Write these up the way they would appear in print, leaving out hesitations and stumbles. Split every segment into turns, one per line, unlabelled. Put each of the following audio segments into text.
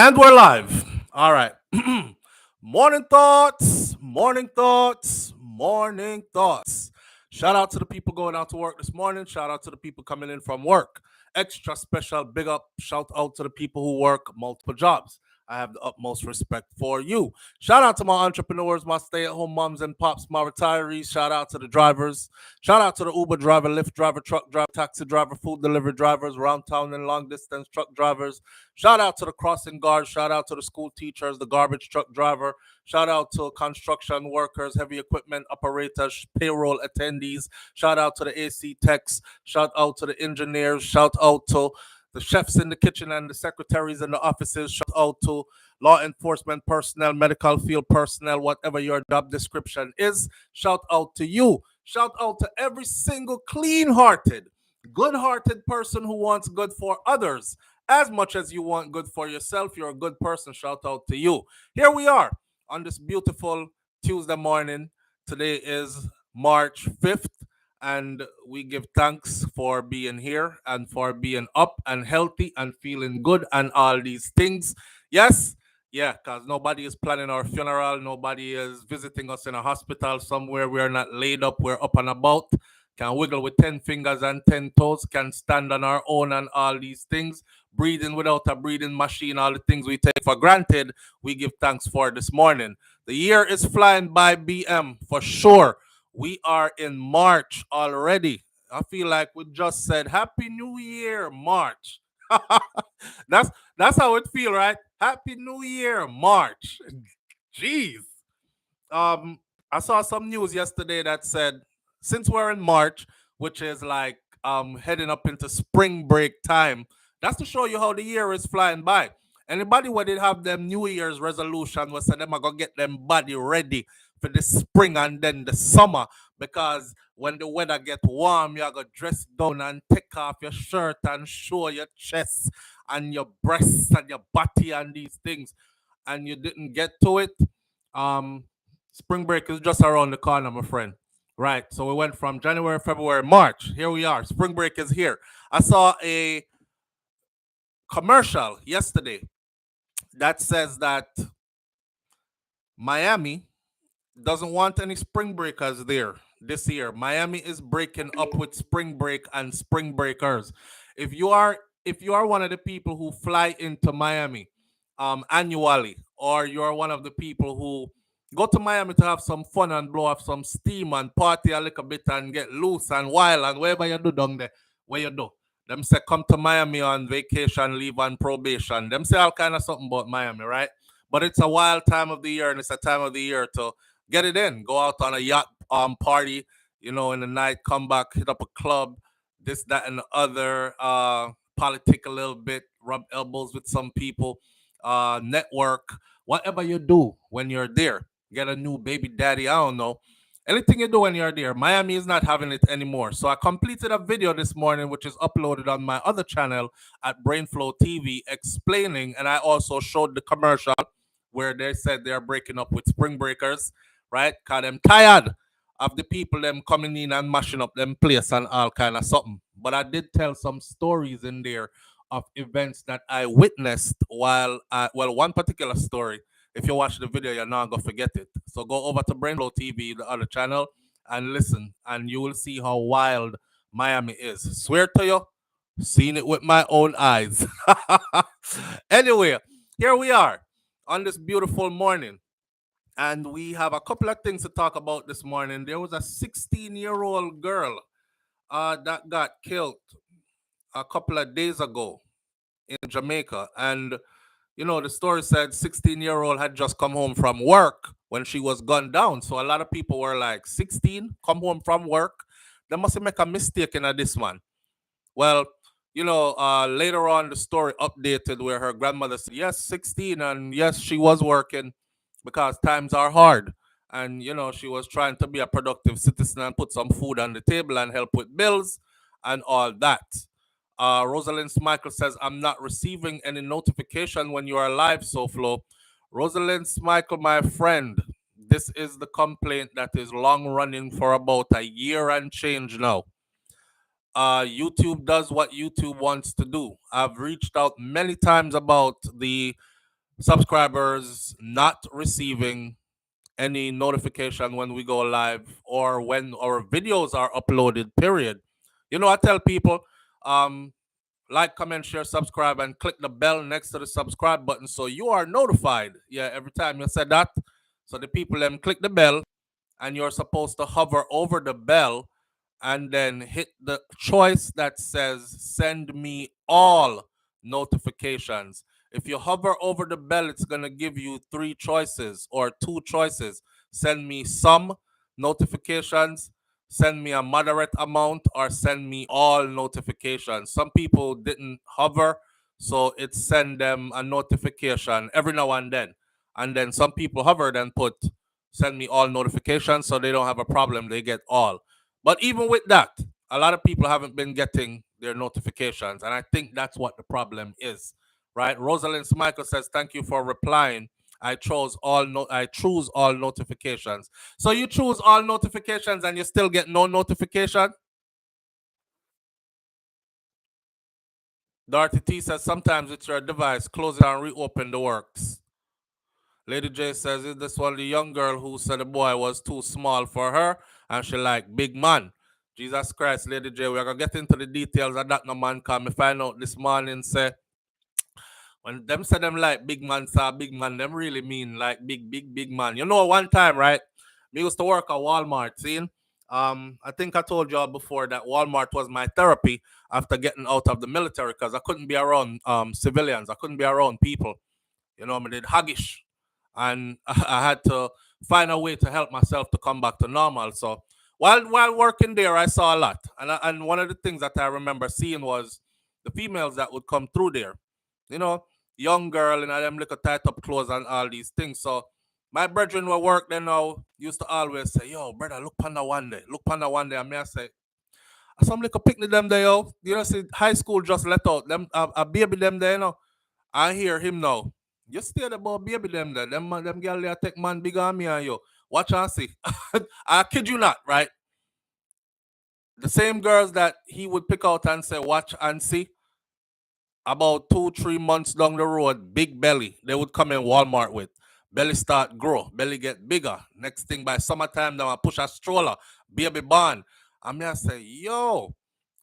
And we're live. All right. Morning thoughts, morning thoughts, morning thoughts. Shout out to the people going out to work this morning. Shout out to the people coming in from work. Extra special big up shout out to the people who work multiple jobs. I have the utmost respect for you. Shout out to my entrepreneurs, my stay at home moms and pops, my retirees. Shout out to the drivers. Shout out to the Uber driver, Lyft driver, truck driver, taxi driver, food delivery drivers, round town and long distance truck drivers. Shout out to the crossing guards. Shout out to the school teachers, the garbage truck driver. Shout out to construction workers, heavy equipment operators, payroll attendees. Shout out to the AC techs. Shout out to the engineers. Shout out to the chefs in the kitchen and the secretaries in the offices. Shout out to law enforcement personnel, medical field personnel, whatever your job description is. Shout out to you. Shout out to every single clean hearted, good hearted person who wants good for others as much as you want good for yourself. You're a good person. Shout out to you. Here we are on this beautiful Tuesday morning. Today is March 5th, and we give thanks for being here and for being up and healthy and feeling good and all these things. Yes, yeah, because nobody is planning our funeral. Nobody is visiting us in a hospital somewhere. We're not laid up. We're up and about. Can wiggle with 10 fingers and 10 toes. Can stand on our own and all these things. Breathing without a breathing machine. All the things we take for granted, we give thanks for this morning. The year is flying by BM for sure. We are in March already. I feel like we just said Happy New Year, March. that's that's how it feel, right? Happy New Year, March. Jeez. Um, I saw some news yesterday that said since we're in March, which is like heading up into spring break time, that's to show you how the year is flying by. Anybody where did have them New Year's resolution was say them are gonna get them body ready for the spring and then the summer, because when the weather get warm, you gotta dress down and take off your shirt and show your chest and your breasts and your body and these things, and you didn't get to it. Um, Spring break is just around the corner, my friend. Right. So we went from January, February, March. Here we are. Spring break is here. I saw a commercial yesterday that says that Miami doesn't want any spring breakers there this year. Miami is breaking up with spring break and spring breakers. If you are if you are one of the people who fly into Miami annually, or you're one of the people who go to Miami to have some fun and blow off some steam and party a little bit and get loose and wild and whatever you do down there, where you do. Them say come to Miami on vacation, leave on probation. Them say all kind of something about Miami, right? But it's a wild time of the year, and it's a time of the year to get it in. Go out on a yacht party, in the night, come back, hit up a club, this, that, and the other, politic a little bit, rub elbows with some people, network, whatever you do when you're there. Get a new baby daddy, I don't know. Anything you do when you're there, Miami is not having it anymore. So I completed a video this morning, which is uploaded on my other channel at Brainflow TV, explaining, and I also showed the commercial where they said they're breaking up with spring breakers, right? Cause them tired of the people them coming in and mashing up them place and all kind of something. But I did tell some stories in there of events that I witnessed well, one particular story. If you watch the video, you're not gonna forget it. So go over to Brainflow TV, the other channel, and listen, and you will see how wild Miami is. Swear to you, seen it with my own eyes. Anyway, here we are on this beautiful morning. And we have a couple of things to talk about this morning. There was a 16-year-old girl that got killed a couple of days ago in Jamaica. And, the story said 16-year-old had just come home from work when she was gunned down. So a lot of people were like, 16, come home from work? They must make a mistake in this one. Well, later on, the story updated where her grandmother said, yes, 16, and yes, she was working because times are hard. And, she was trying to be a productive citizen and put some food on the table and help with bills and all that. Rosalind Michael says, I'm not receiving any notification when you are live, SouFlo. Rosalind Michael, my friend, this is the complaint that is long running for about a year and change now. YouTube does what YouTube wants to do. I've reached out many times about the subscribers not receiving any notification when we go live or when our videos are uploaded, period. I tell people, um, like, comment, share, subscribe, and click the bell next to the subscribe button so you are notified. Yeah, every time you said that. So the people then click the bell, and you're supposed to hover over the bell and then hit the choice that says send me all notifications. If you hover over the bell, it's going to give you three choices or two choices. Send me some notifications, send me a moderate amount, or send me all notifications. Some people didn't hover, so it send them a notification every now and then. And then some people hovered and put send me all notifications, so they don't have a problem. They get all. But even with that, a lot of people haven't been getting their notifications, and I think that's what the problem is, right? Rosalind Michael says, "Thank you for replying. I choose all notifications." So you choose all notifications, and you still get no notification. Dorothy T says, "Sometimes it's your device. Close it and reopen the works." Lady J says, "Is this one the young girl who said the boy was too small for her and she like big man?" Jesus Christ, Lady J, we're gonna get into the details of that no man come. Me find out this morning say when them say them like big man saw big man, them really mean like big man. One time, right? Me used to work at Walmart, see? I think I told y'all before that Walmart was my therapy after getting out of the military because I couldn't be around civilians. I couldn't be around people. I did haggish, and I had to find a way to help myself to come back to normal. So while working there, I saw a lot, and one of the things that I remember seeing was the females that would come through there. You know, young girl and them little tight up clothes and all these things. So my brethren who work there now used to always say, "Yo, brother, look panda one day, look panda one day." And me I say, "Some little picnic them there, yo. See, high school just let out them a baby them there, I hear him now. You stay there about baby them there. Them girl there take man bigger than me and you. Watch and see." I kid you not, right? The same girls that he would pick out and say, "Watch and see." About 2, 3 months down the road, big belly. They would come in Walmart with. Belly start grow. Belly get bigger. Next thing by summertime, then I push a stroller. Baby born. I mean, I say, yo,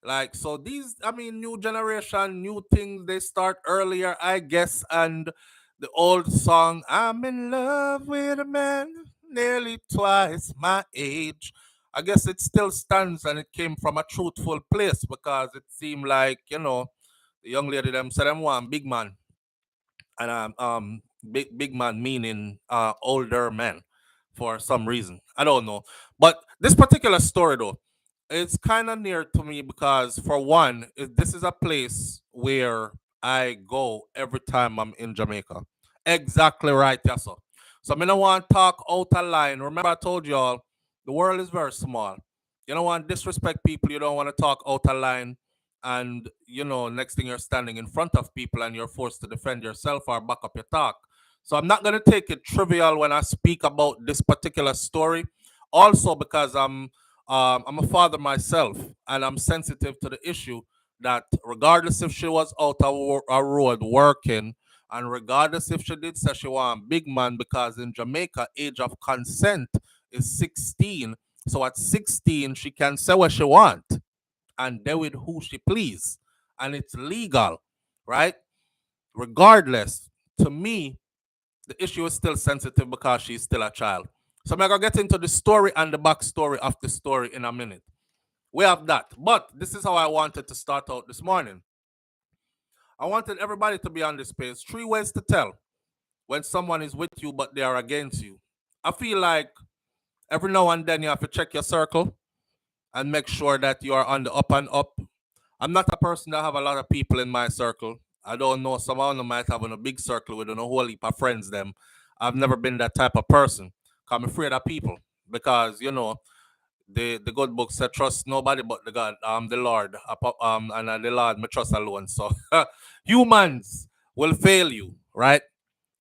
like, so these, new generation, new things, they start earlier, I guess. And the old song, "I'm in love with a man nearly twice my age." I guess it still stands and it came from a truthful place because it seemed like, the young lady them said them want big man, and big man meaning older man for some reason. I don't know. But this particular story though, it's kind of near to me because for one, this is a place where I go every time I'm in Jamaica. Exactly right, yes sir. So I don't want to talk out of line. Remember I told y'all the world is very small. You don't want to disrespect people, you don't want to talk out of line, and next thing you're standing in front of people and you're forced to defend yourself or back up your talk. So I'm not going to take it trivial when I speak about this particular story, also because I'm a father myself and I'm sensitive to the issue that regardless if she was out of a road working, and regardless if she did say she want big man, because in Jamaica age of consent is 16, so at 16 she can say what she want and do with who she please, and it's legal, right? Regardless, to me, the issue is still sensitive because she's still a child. So I'm gonna get into the story and the backstory of the story in a minute. We have that, but this is how I wanted to start out this morning. I wanted everybody to be on this page. 3 ways to tell when someone is with you but they are against you. I feel like every now and then you have to check your circle and make sure that you are on the up and up. I'm not a person that have a lot of people in my circle. I don't know. Some of them might have in a big circle with a whole heap of friends. Them, I've never been that type of person. I'm afraid of people because the good book said trust nobody but the God, the Lord, and the Lord me trust alone. So humans will fail you, right?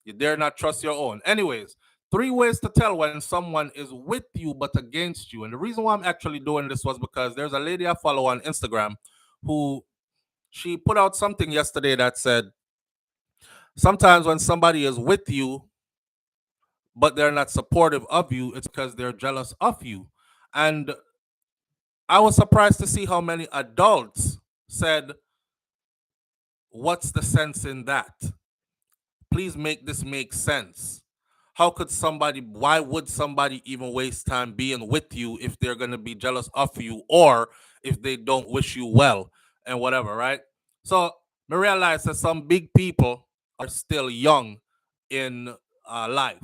You dare not trust your own. Anyways, 3 ways to tell when someone is with you but against you. And the reason why I'm actually doing this was because there's a lady I follow on Instagram who she put out something yesterday that said Sometimes when somebody is with you, but they're not supportive of you, it's because they're jealous of you. And I was surprised to see how many adults said, "What's the sense in that? Please make this make sense. How could somebody, why would somebody even waste time being with you if they're going to be jealous of you or if they don't wish you well and whatever, right?" So I realize that some big people are still young in life.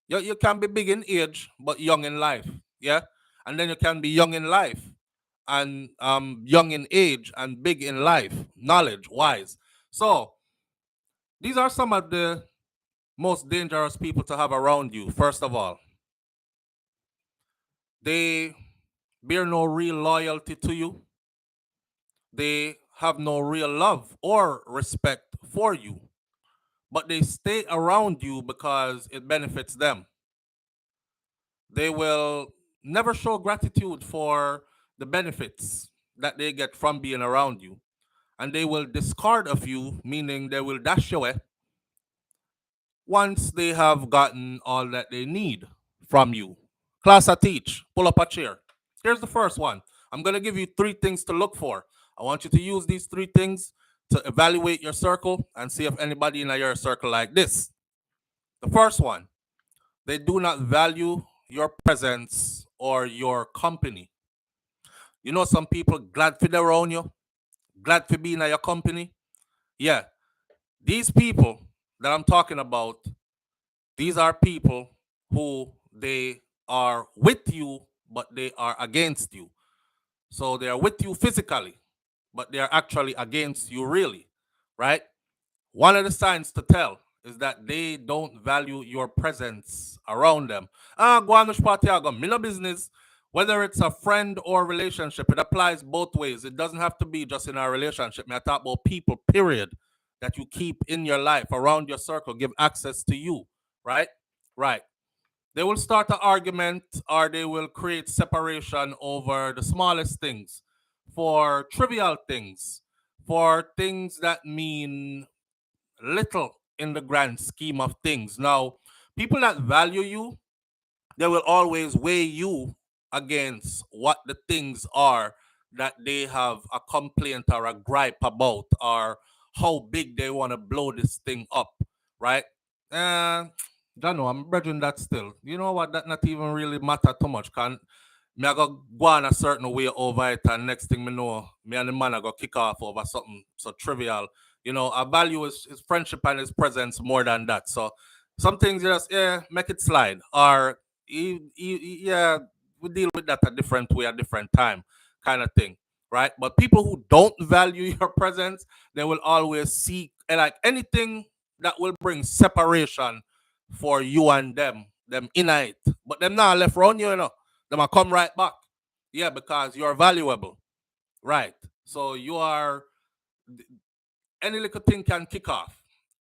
You can be big in age, but young in life. Yeah. And then you can be young in life and young in age and big in life, knowledge wise. So these are some of the most dangerous people to have around you. First of all, they bear no real loyalty to you. They have no real love or respect for you, but they stay around you because it benefits them. They will never show gratitude for the benefits that they get from being around you. And they will discard of you, meaning they will dash you away once they have gotten all that they need from you. Class, I teach. Pull up a chair. Here's the first one. I'm going to give you three things to look for. I want you to use these three things to evaluate your circle and see if anybody in your circle like this. The first one, they do not value your presence or your company. You know, some people glad for their own you, glad for being in your company. Yeah, these people that I'm talking about, these are people who they are with you, but they are against you. So they are with you physically, but they are actually against you, really, right? One of the signs to tell is that they don't value your presence around them. Ah, go on, party, I go. Me no business. Whether it's a friend or relationship, it applies both ways. It doesn't have to be just in a relationship. Me, I talk about people, period, that you keep in your life, around your circle, give access to you, right? Right. They will start an argument or they will create separation over the smallest things, for trivial things, for things that mean little in the grand scheme of things. Now, people that value you, they will always weigh you against what the things are that they have a complaint or a gripe about, or how big they want to blow this thing up, right? Uh, don't know, I'm brethren that still. You know what? That not even really matter too much. Can me I go on a certain way over it, and next thing me know, me and the man I go kick off over something so trivial. You know, I value his friendship and his presence more than that. So some things you just make it slide, or yeah, we deal with that a different way, a different time, kind of thing, right? But people who don't value your presence, they will always seek like anything that will bring separation for you and them in it. But them now left round you, you know. Them will come right back. Yeah, because you're valuable. Right. So you are, any little thing can kick off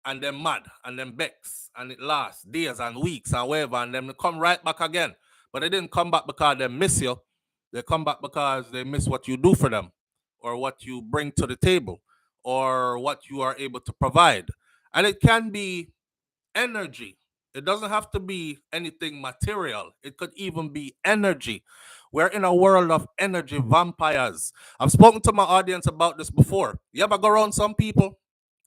and then mad and then vex and it lasts days and weeks and whatever and then they come right back again. But they didn't come back because they miss you. They come back because they miss what you do for them or what you bring to the table or what you are able to provide. And it can be energy. It doesn't have to be anything material. It could even be energy. We're in a world of energy vampires. I've spoken to my audience about this before. You ever go around some people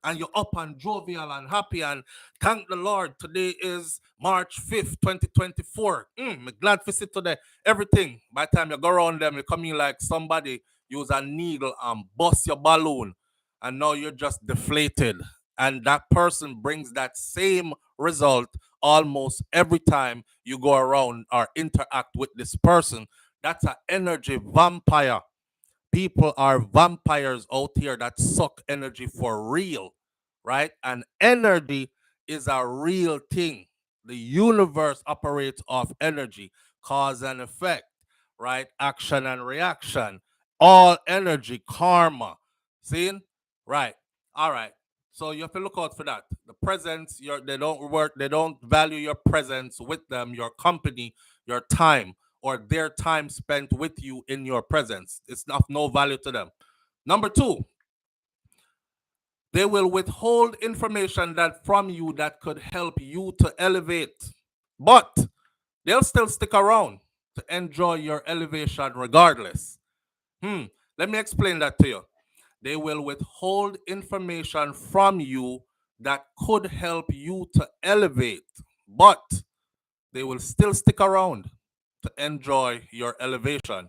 and you're up and jovial and happy and thank the Lord. Today is March 5th, 2024. I'm glad to see today. Everything. By the time you go around them, you come in like somebody use a needle and bust your balloon. And now you're just deflated. And that person brings that same result almost every time you go around or interact with this person. That's an energy vampire. People are vampires out here that suck energy for real, right? And energy is a real thing. The universe operates off energy, cause and effect, right? Action and reaction, all energy, karma. Seeing? Right. All right. So you have to look out for that. The presence, they don't work, they don't value your presence with them, your company, your time, or their time spent with you in your presence. It's of no value to them. Number two, They will withhold information that from you that could help you to elevate. But they'll still stick around to enjoy your elevation regardless. Let me explain that to you. They will withhold information from you that could help you to elevate, but they will still stick around to enjoy your elevation.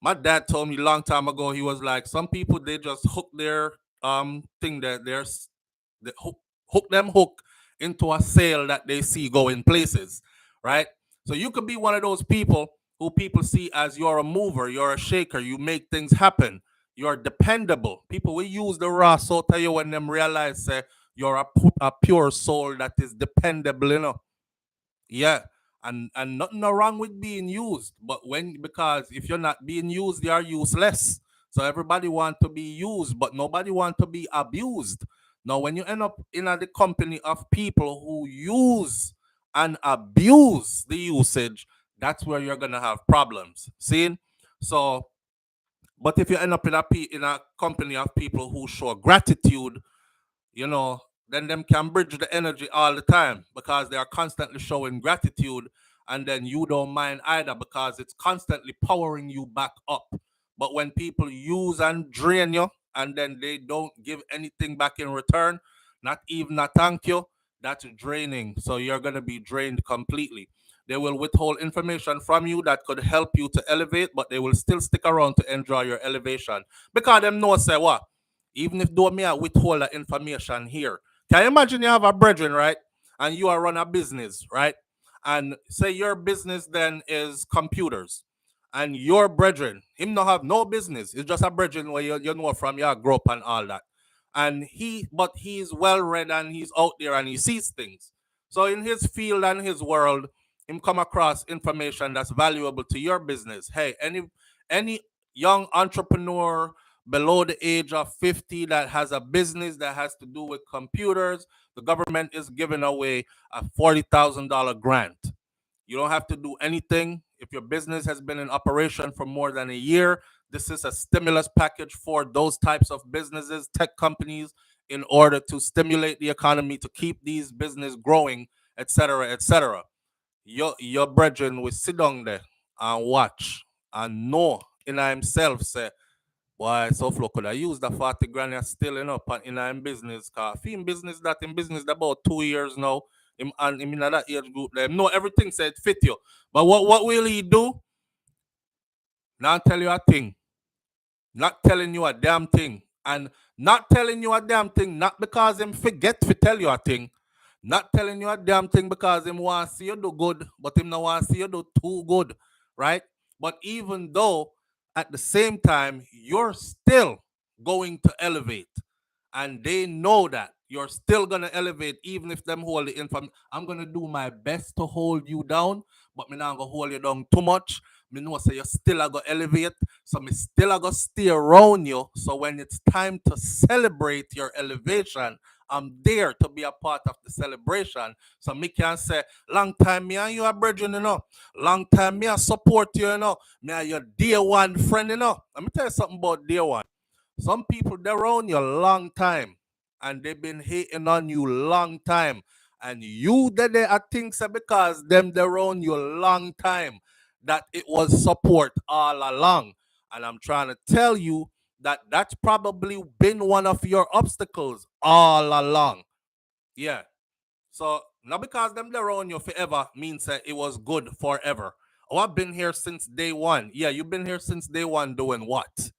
My dad told me a long time ago, he was like, some people they just hook their thing that there's they hook them hook into a sale that they see going places, right? So you could be one of those people who people see as you're a mover, you're a shaker, you make things happen, you're dependable. People will use the raw so to you when them realize you're a pure soul that is dependable, you know. Yeah, and nothing no wrong with being used, but when because if you're not being used, you are useless. So everybody want to be used, but nobody want to be abused. Now, when you end up in the company of people who use and abuse the usage, that's where you're gonna have problems. See? So, but if you end up in a company of people who show gratitude, you know, then them can bridge the energy all the time because they are constantly showing gratitude, and then you don't mind either because it's constantly powering you back up. But when people use and drain you and then they don't give anything back in return, not even a thank you, that's draining. So you're going to be drained completely. They will withhold information from you that could help you to elevate, but they will still stick around to enjoy your elevation because them know say what, even if though me I withhold that information here. Can you imagine you have a brethren, right? And you are run a business, right? And say your business then is computers. And your brethren, him not have no business. It's just a brethren where you know from your grow up and all that. And but he's well read and he's out there and he sees things. So in his field and his world, him come across information that's valuable to your business. Hey, any young entrepreneur below the age of 50 that has a business that has to do with computers, the government is giving away a $40,000 grant. You don't have to do anything. If your business has been in operation for more than a year, this is a stimulus package for those types of businesses, tech companies, in order to stimulate the economy, to keep these business growing, etc., etc. Your brethren will sit down there and watch and know in himself say, why SouFlo could I use the 40 grand and still in him business, cause in business that in business that about 2 years now. Him and him in that age group them know everything said fit you. But what will he do? Not tell you a thing. Not telling you a damn thing. And not telling you a damn thing, not because him forget to tell you a thing. Not telling you a damn thing because him want to see you do good, but him not want to see you do too good, right? But even though at the same time you're still going to elevate, and they know that you're still gonna elevate even if them hold the information. I'm gonna do my best to hold you down, but me not gonna hold you down too much. Me know say you still are gonna elevate, so me still are gonna stay around you. So when it's time to celebrate your elevation, I'm there to be a part of the celebration. So me can say, long time me and you are brethren, you know. Long time me I support you, you know. Me are your dear one friend, you know. Let me tell you something about dear one. Some people they're around you a long time and they've been hating on you long time. And you that they are things because them they're around you a long time that it was support all along. And I'm trying to tell you that that's probably been one of your obstacles all along. Yeah. So not because them they're around you forever means that it was good forever. Oh, I've been here since day one. Yeah, you've been here since day one doing what?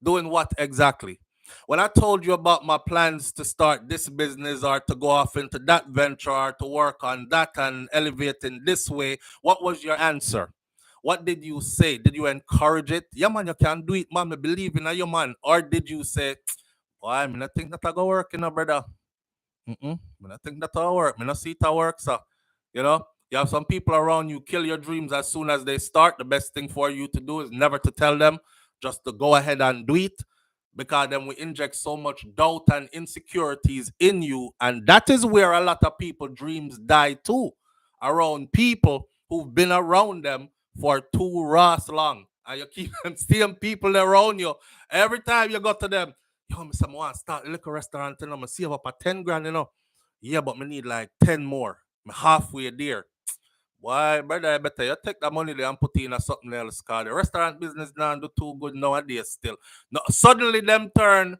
Doing what exactly? When I told you about my plans to start this business or to go off into that venture or to work on that and elevate in this way, what was your answer? What did you say? Did you encourage it? Yeah, man, you can do it, man. I believe in you, man. Or did you say, well, I mean, I think that I go work, brother. I think that'll work. I not see it work, so you have some people around you kill your dreams as soon as they start. The best thing for you to do is never to tell them, just to go ahead and do it, because then we inject so much doubt and insecurities in you, and that is where a lot of people dreams die too, around people who've been around them for too long, and you keep them seeing people around you every time you go to them. yo, me say, I want to start a little restaurant, you know, I save up a 10 grand, you know. Yeah, but me need like 10 more. I'm halfway there. Why, brother, I better you take that money there and put it in a something else, because the restaurant business now do too good nowadays still. No, suddenly them turn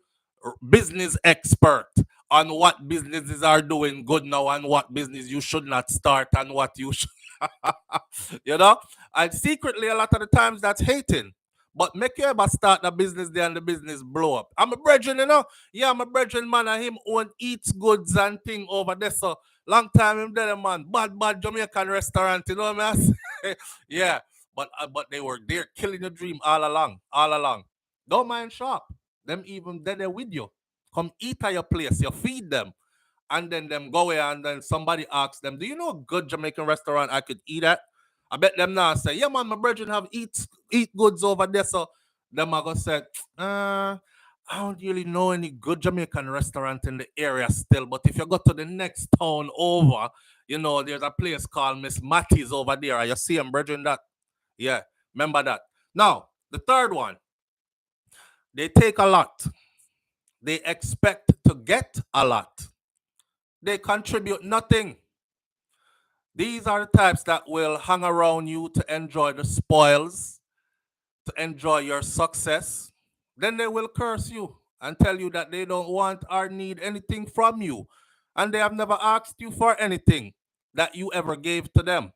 business expert on what businesses are doing good now and what business you should not start and what you should. You know? And secretly, a lot of the times that's hating. But make you ever start the business there and the business blow up. I'm a brethren, you know? Yeah, I'm a brethren, man, and him own eats goods and thing over there. So long time him there, man. Bad Jamaican restaurant, you know what I mean? Yeah. But they were there killing the dream all along. All along. Don't mind shop. Them even there with you. Come eat at your place. You feed them. And then them go away and then somebody asks them, do you know a good Jamaican restaurant I could eat at? I bet them now say, yeah, man, my brethren have eat goods over there. So them are gonna say, I don't really know any good Jamaican restaurant in the area still. But if you go to the next town over, you know, there's a place called Miss Matty's over there. You see them, brethren, that? Yeah, remember that. Now, the third one, they take a lot. They expect to get a lot. They contribute nothing. These are the types that will hang around you to enjoy the spoils, to enjoy your success. Then they will curse you and tell you that they don't want or need anything from you. And they have never asked you for anything that you ever gave to them.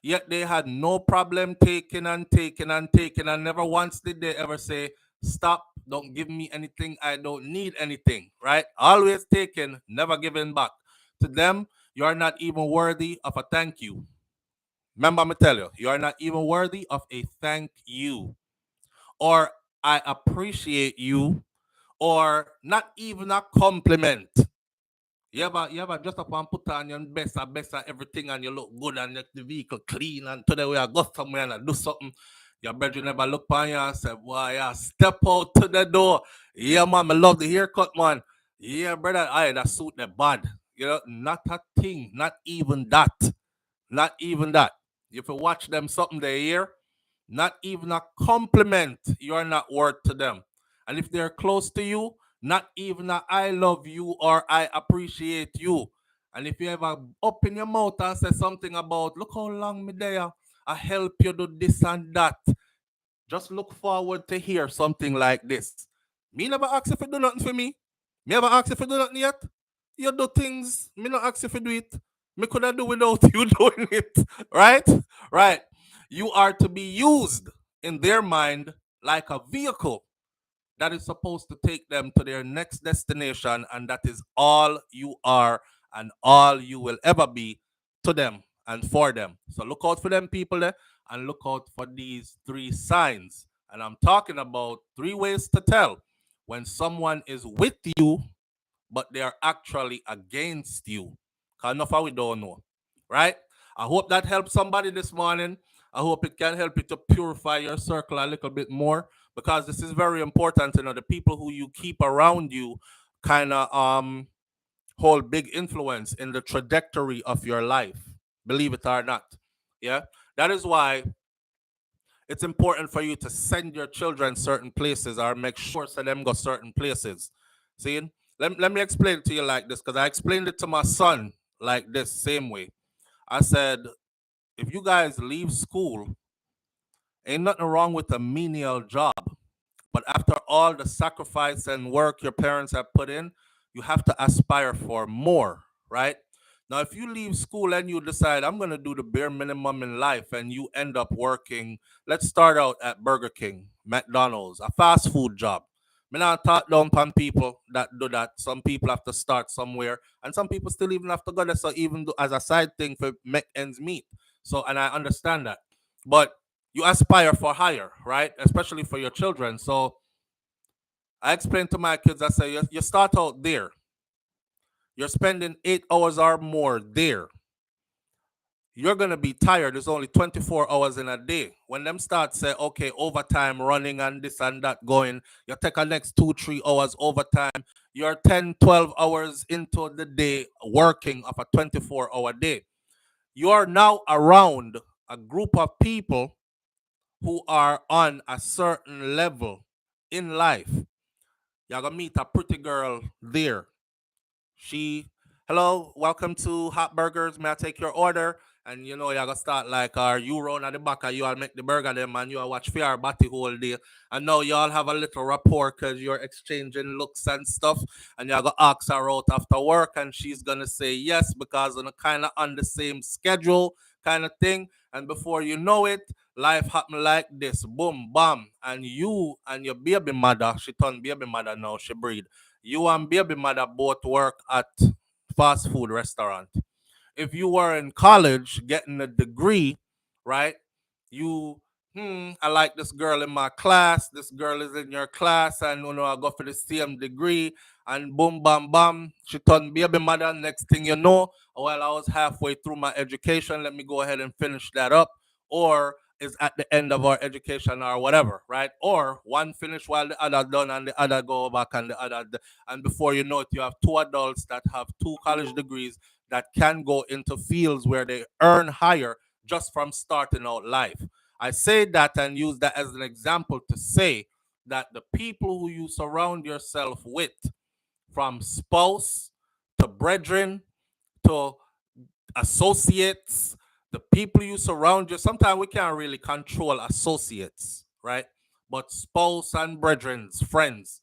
Yet they had no problem taking and taking and taking, and never once did they ever say, stop, don't give me anything, I don't need anything, right? Always taking, never giving back. To them, you are not even worthy of a thank you. Remember, me tell you, you are not even worthy of a thank you, or I appreciate you, or not even a compliment. You ever just up and put on your best of everything and you look good and the vehicle clean and today we are go somewhere and do something. Your brother never look on you and say, boy, yeah, step out to the door. Yeah, man, I love the haircut, man. Yeah, brother, I that suit the bad. You know, not a thing, not even that. Not even that. If you watch them something they hear, not even a compliment you are not worth to them. And if they're close to you, not even a I love you or I appreciate you. And if you ever open your mouth and say something about, look how long me there, I help you do this and that, just look forward to hear something like this. Me never ask if you do nothing for me. Me ever ask if you do nothing yet? You do things, me not ask if you do it. Me could have do without you doing it. Right? Right. You are to be used in their mind like a vehicle that is supposed to take them to their next destination, and that is all you are and all you will ever be to them and for them. So look out for them people there and look out for these three signs. And I'm talking about three ways to tell when someone is with you, but they are actually against you. Because enough of we don't know. Right? I hope that helps somebody this morning. I hope it can help you to purify your circle a little bit more because this is very important. You know, the people who you keep around you kind of hold big influence in the trajectory of your life, believe it or not. Yeah, that is why it's important for you to send your children certain places or make sure so them go certain places. See, let me explain it to you like this because I explained it to my son like this same way. I said, if you guys leave school, ain't nothing wrong with a menial job. But after all the sacrifice and work your parents have put in, you have to aspire for more, right? Now, if you leave school and you decide, I'm going to do the bare minimum in life, and you end up working, let's start out at Burger King, McDonald's, a fast food job. Me not talk down on people that do that. Some people have to start somewhere, and some people still even have to go there. So even do as a side thing for make ends meet. So, and I understand that, but you aspire for higher, right? Especially for your children. So I explain to my kids, I say, you start out there. You're spending 8 hours or more there. You're going to be tired. There's only 24 hours in a day. When them start say, okay, overtime running and this and that going, you take a next 2, 3 hours overtime. You're 10, 12 hours into the day working of a 24-hour day. You are now around a group of people who are on a certain level in life. You're gonna meet a pretty girl there. She, hello, welcome to Hot Burgers. May I take your order? And you know, you're gonna start like, you run at the back, and you all make the burger them, and you all watch fair body whole day. And now you all have a little rapport because you're exchanging looks and stuff. And you're gonna ask her out after work, and she's gonna say yes because on a kind of on the same schedule kind of thing. And before you know it, life happen like this, boom, bam, and you and your baby mother, she turned baby mother now, she breed. You and baby mother both work at fast food restaurant. If you were in college getting a degree, right? You, I like this girl in my class. This girl is in your class, and you know I go for the same degree, and boom, bam, bam, she turned baby mother. Next thing you know, well, I was halfway through my education. Let me go ahead and finish that up, or is at the end of our education or whatever, right? Or one finish while the other done and the other go back and the other, and before you know it, you have two adults that have two college degrees that can go into fields where they earn higher just from starting out life. I say that and use that as an example to say that the people who you surround yourself with, from spouse to brethren to associates, the people you surround you. Sometimes we can't really control associates, right? But spouse and brethren, friends,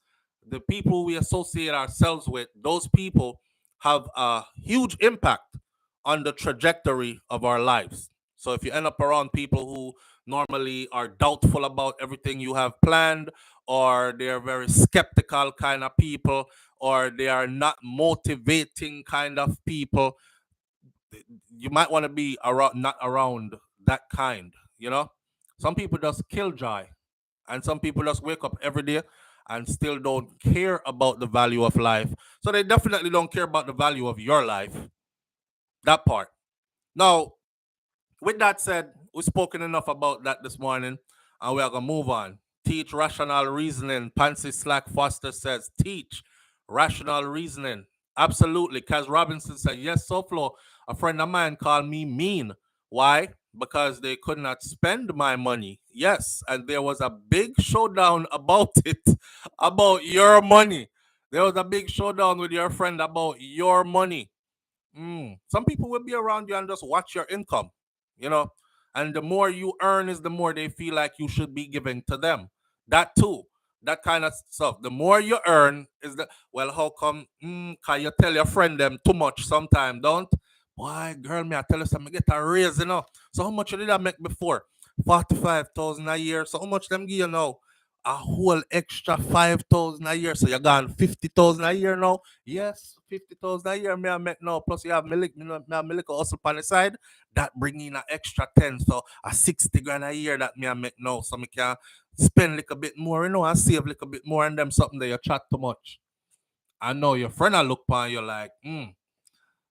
the people we associate ourselves with, those people have a huge impact on the trajectory of our lives. So if you end up around people who normally are doubtful about everything you have planned, or they're very skeptical kind of people, or they are not motivating kind of people, you might want to be around, not around that kind, you know. Some people just kill joy, and some people just wake up every day and still don't care about the value of life. So they definitely don't care about the value of your life. That part. Now, with that said, we've spoken enough about that this morning, and we are gonna move on. Teach rational reasoning. Pansy Slack Foster says, teach rational reasoning. Absolutely. Kaz Robinson said, yes, SouFlo. A friend of mine called me mean. Why? Because they could not spend my money. Yes, and there was a big showdown about it, about your money. There was a big showdown with your friend about your money. Some people will be around you and just watch your income, you know, and the more you earn is the more they feel like you should be giving to them. That too, that kind of stuff. The more you earn is the, well, how come? Can you tell your friend them too much sometime? Don't. Why, girl, me I tell you something, get a raise, you know. So how much did I make before? 45,000 a year. So how much them give you now? A whole extra 5,000 a year. So you're gone 50,000 a year now. Yes, 50,000 a year. Me I make now. Plus you have me know, me have me little hustle on the side. That bring in an extra 10. So a 60 grand a year that me I make now. So me can spend a little bit more, you know, and save a little bit more and them something that you chat too much. I know your friend I look upon you like,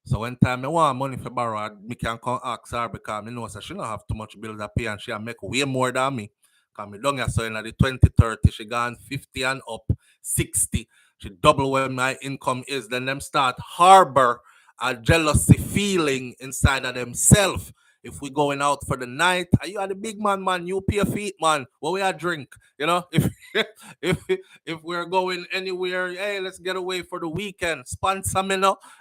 so when time I want money for borrow, me can come ask her because me know so she don't have too much bills to pay and she make way more than me. Cause me down here so in the 2030, she gone 50 and up, 60. She double when my income is. Then them start harbor a jealousy feeling inside of themselves. If we going out for the night, are you are the big man, man? You pay feet, man. What we are drink, you know? If if we're going anywhere, hey, let's get away for the weekend. Sponsor me,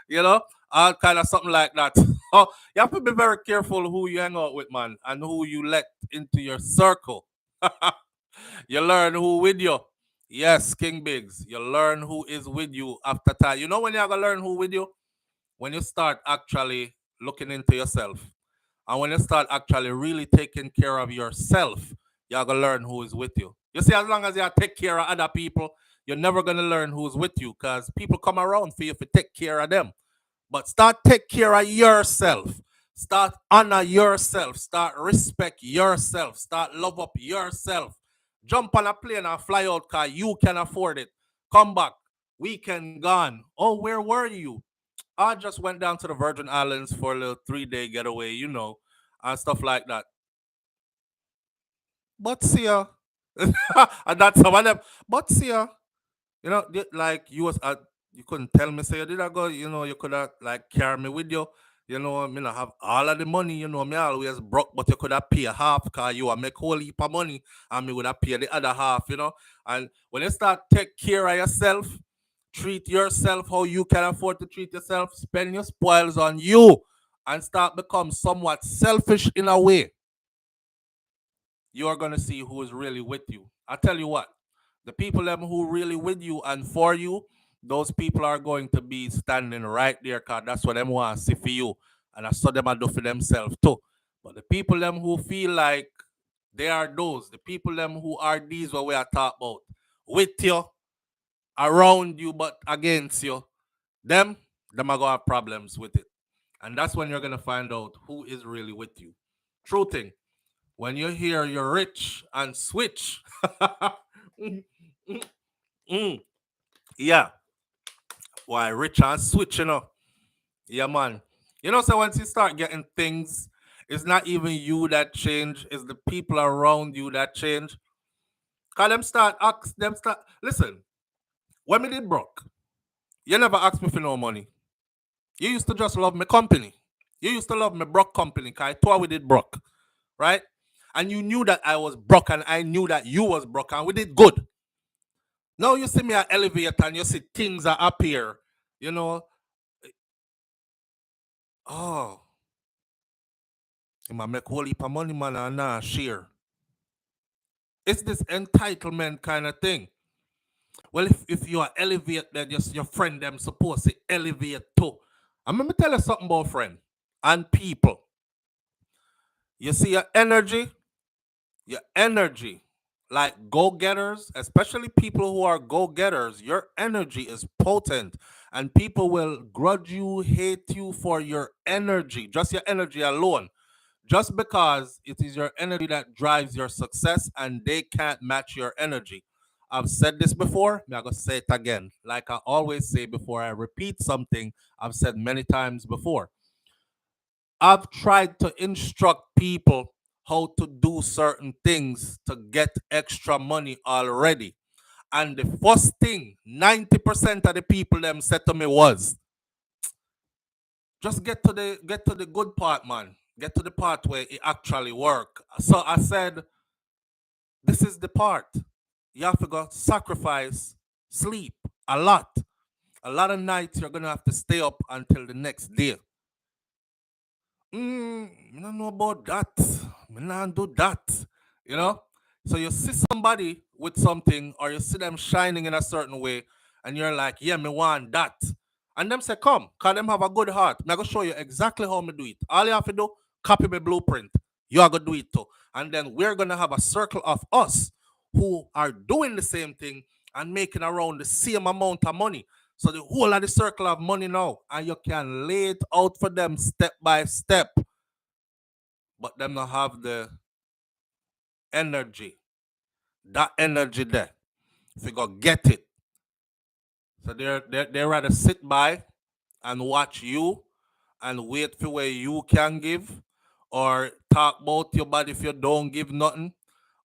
you know, all kind of something like that. Oh, you have to be very careful who you hang out with, man, and who you let into your circle. You learn who with you. Yes, King Biggs. You learn who is with you after time. You know when you're gonna learn who with you? When you start actually looking into yourself. And when you start actually really taking care of yourself, you're gonna learn who is with you. You see, as long as you take care of other people, you're never gonna learn who's with you because people come around for you to take care of them. But start take care of yourself. Start honor yourself. Start respect yourself. Start love up yourself. Jump on a plane and fly out because you can afford it. Come back. Weekend gone. Oh, where were you? I just went down to the Virgin Islands for a little 3 day getaway, you know, and stuff like that. But see ya. And that's some of them. But see ya. You know, like you was you couldn't tell me, say you did I go, you know, you could have like carry me with you. You know, me not have all of the money, you know, me always broke, but you could have pay half because you are make whole heap of money and me would have pay the other half, you know. And when you start take care of yourself, treat yourself how you can afford to treat yourself, spend your spoils on you and start become somewhat selfish in a way, you're gonna see who is really with you. I tell you what, the people them who really with you and for you, those people are going to be standing right there, cause that's what them want to see for you, and that's what them are do for themselves too. But the people them who feel like they are those, the people them who are these what we are talking about, with you, around you, but against you, them are gonna have problems with it, and that's when you're gonna find out who is really with you. True thing. When you hear you're rich and switch, mm, mm, mm. Yeah, why rich and switch, you know? Yeah, man. You know, so once you start getting things, it's not even you that change, it's the people around you that change. Cause them start listen, when me did broke, you never asked me for no money. You used to just love my company. You used to love my broke company, cause I thought we did broke, right? And you knew that I was broke and I knew that you was broke and we did good. Now you see me at elevator and you see things are up here, you know. Oh, you might make whole heap of money, man, and nah, share. It's this entitlement kind of thing. Well, if you are elevate, then just your friend them supposed to elevate too. I'm gonna tell you something about friend and people. You see your energy, like go-getters, especially people who are go-getters, your energy is potent and people will grudge you, hate you for your energy, just your energy alone, just because it is your energy that drives your success and they can't match your energy. I've said this before, I'm going to say it again. Like I always say before I repeat something I've said many times before. I've tried to instruct people how to do certain things to get extra money already. And the first thing 90% of the people them said to me was, just get to the good part, man. Get to the part where it actually work. So I said, this is the part. You have to go sacrifice sleep a lot. A lot of nights you're gonna have to stay up until the next day. I don't know about that. I not do that. You know? So you see somebody with something or you see them shining in a certain way and you're like, yeah, me want that. And them say, come, cause them have a good heart. I'm gonna show you exactly how me do it. All you have to do, copy my blueprint. You are gonna do it too. And then we're gonna have a circle of us who are doing the same thing and making around the same amount of money. So the whole of the circle of money now, and you can lay it out for them step by step, but them not have the energy, that energy there. If you go get it, so they rather sit by and watch you and wait for where you can give, or talk about your body if you don't give nothing,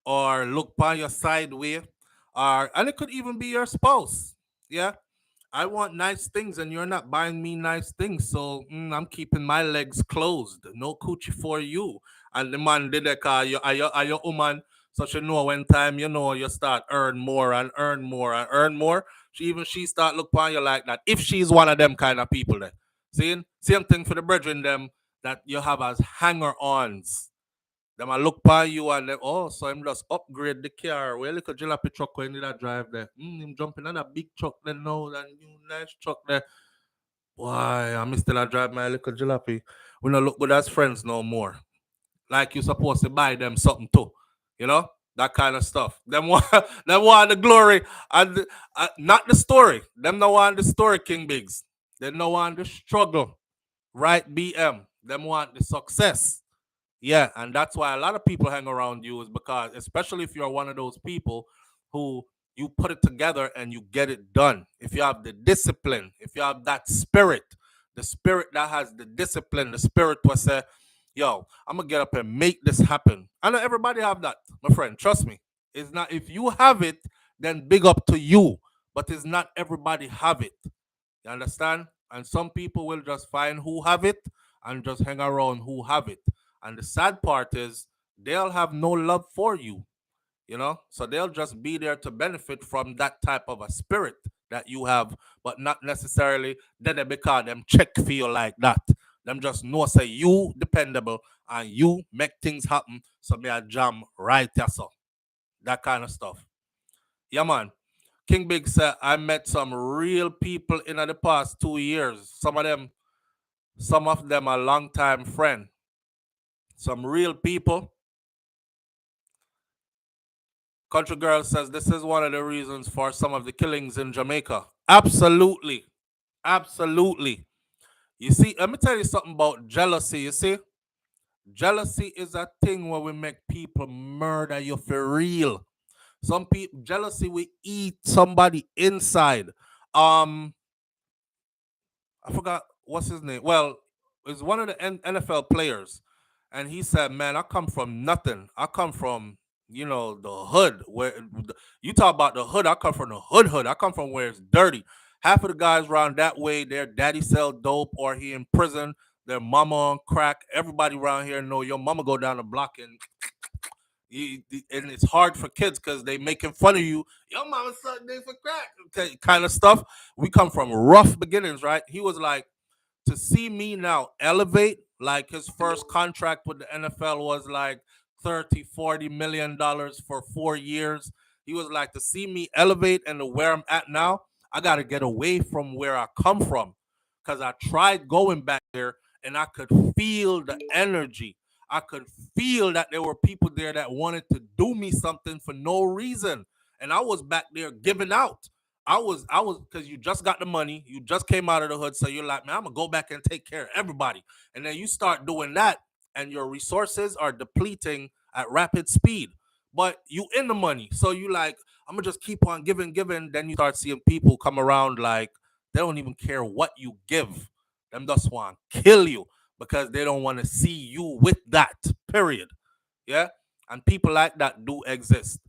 or look by your sideway, or and it could even be your spouse. Yeah, I want nice things and you're not buying me nice things. So I'm keeping my legs closed. No coochie for you. And the man did that cause you are your woman. So she know when time you know you start earn more and earn more and earn more. She start look upon you like that. If she's one of them kind of people then. See? Same thing for the brethren them that you have as hanger-ons. Them I look by you and them, oh, so him just upgrade the car. Well, look at jalopy truck when he that drive there. Him jumping on a big truck then now, that new nice truck there. Why, I'm still a drive my little jalopy. We not look good as friends no more. Like you supposed to buy them something too. You know? That kind of stuff. Them want, them want the glory and not the story. Them no want the story, King Biggs. They no want the struggle. Right, BM. Them want the success. Yeah, and that's why a lot of people hang around you is because, especially if you're one of those people who you put it together and you get it done. If you have the discipline, if you have that spirit, the spirit that has the discipline, the spirit will say, yo, I'm gonna get up and make this happen. I know everybody have that, my friend. Trust me. It's not if you have it, then big up to you. But it's not everybody have it. You understand? And some people will just find who have it and just hang around who have it. And the sad part is they'll have no love for you, you know? So they'll just be there to benefit from that type of a spirit that you have, but not necessarily then they because them check for you like that. Them just know say you dependable and you make things happen. So me a jam right there, so that kind of stuff. Yeah, man. King Big said I met some real people in the past 2 years. Some of them are long time friend. Some real people. Country Girl says this is one of the reasons for some of the killings in Jamaica. Absolutely. Absolutely. You see, let me tell you something about jealousy. You see, jealousy is a thing where we make people murder you for real. Some people jealousy we eat somebody inside. Um, I forgot what's his name. Well, it's one of the NFL players, and he said, "Man, I come from nothing. I come from the hood. Where you talk about the hood, I come from the hood. Hood. I come from where it's dirty. Half of the guys around that way, their daddy sell dope or he in prison. Their mama on crack. Everybody around here know your mama go down the block and and it's hard for kids because they making fun of you. Your mama sucked dick for crack, okay, kind of stuff. We come from rough beginnings, right? He was like, to see me now elevate, like his first contract with the NFL was like 30, $40 million for 4 years. He was like, to see me elevate and to where I'm at now, I got to get away from where I come from because I tried going back there and I could feel the energy. I could feel that there were people there that wanted to do me something for no reason. And I was back there giving out. I was because you just got the money, you just came out of the hood, so you're like, man, I'm gonna go back and take care of everybody. And then you start doing that, and your resources are depleting at rapid speed. But you in the money, so you like, I'm gonna just keep on giving, giving. Then you start seeing people come around like they don't even care what you give. Them just want to kill you because they don't want to see you with that. Period. Yeah, and people like that do exist.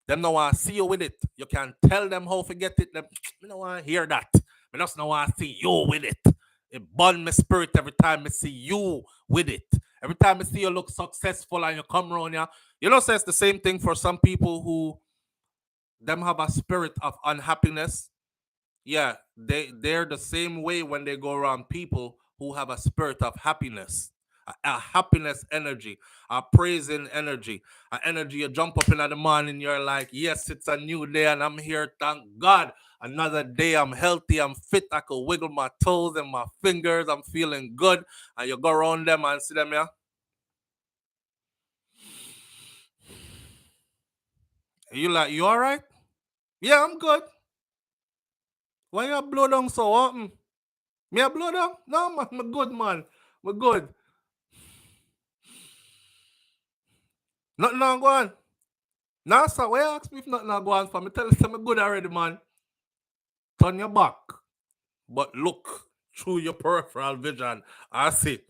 Them no want to see you with it. You can tell them how to get it. Them me no want to hear that. Me just no want to see you with it. It burn my spirit every time I see you with it. Every time I see you look successful and you come around here. You know, so it's the same thing for some people who them have a spirit of unhappiness. Yeah, they're the same way when they go around people who have a spirit of happiness, a happiness energy, a praising energy, an energy. You jump up in the morning, you're like, yes, it's a new day and I'm here, thank God. Another day, I'm healthy, I'm fit, I can wiggle my toes and my fingers, I'm feeling good. And you go around them and see them, yeah. You like, you all right? Yeah, I'm good. Why you blow down so often? Me a blow down? No, man, I'm good, man. I'm good. Nothing not go on. Nah, sir, why you ask me if nothing not go on for? Me tell you something good already, man. Turn your back, but look through your peripheral vision. I see.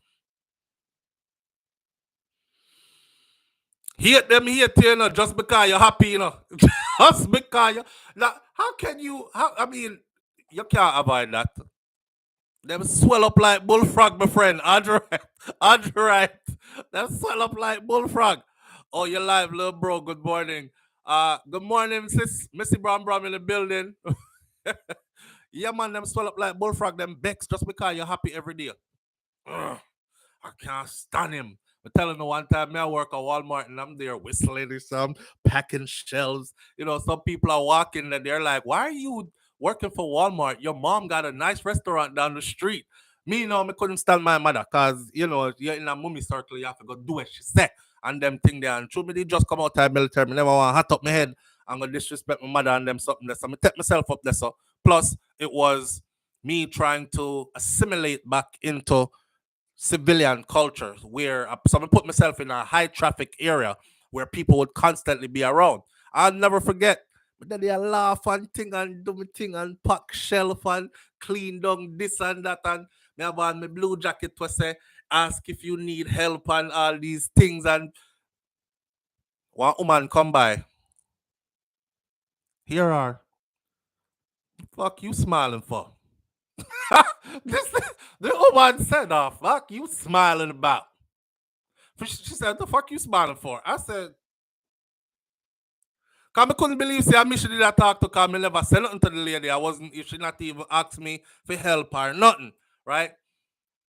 Hate them hate you, know, just because you're happy, you know. Just because you now, how can you how I mean you can't avoid that. Them swell up like bullfrog, my friend. Andrew right. Andrew right. Them swell up like bullfrog. Oh, you're live, little bro. Good morning. Good morning, sis. Missy Brown Brown in the building. Yeah, man, them swell up like bullfrog, them becks just because you're happy every day. Ugh, I can't stand him. I'm telling you one time, me I work at Walmart and I'm there whistling or some packing shelves. You know, some people are walking and they're like, why are you working for Walmart? Your mom got a nice restaurant down the street. Me, you know, me couldn't stand my mother because, you know, you're in a mummy circle, you have to go do what she said. And them thing there. And true, me, they just come out of military. Me never want to hat up my head and go disrespect my mother and them something there. So me take myself up there. So plus, it was me trying to assimilate back into civilian culture where someone put myself in a high traffic area where people would constantly be around. I'll never forget. But then they laugh and thing and do me thing and pack shelf and clean down this and that and me have on my blue jacket to say ask if you need help and all these things and one woman come by. Here are fuck you smiling for. this the woman said, "Oh fuck, you smiling about?" She said, "The fuck you smiling for?" I said, "Cause I couldn't believe say me she did not talk to. Cause me never said nothing to the lady. I wasn't. She not even asked me for help or nothing, right?"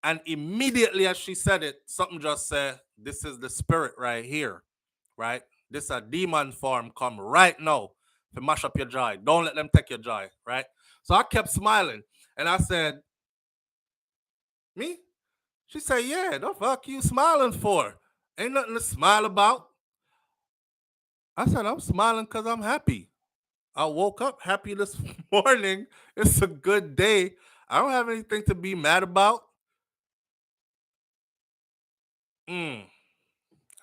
And immediately as she said it, something just said, "This is the spirit right here, right? This a demon form come right now to mash up your joy. Don't let them take your joy, right?" So I kept smiling, and I said, "Me?" She said, "Yeah, the fuck you smiling for? Ain't nothing to smile about." I said, "I'm smiling because I'm happy. I woke up happy this morning. It's a good day. I don't have anything to be mad about." Mm.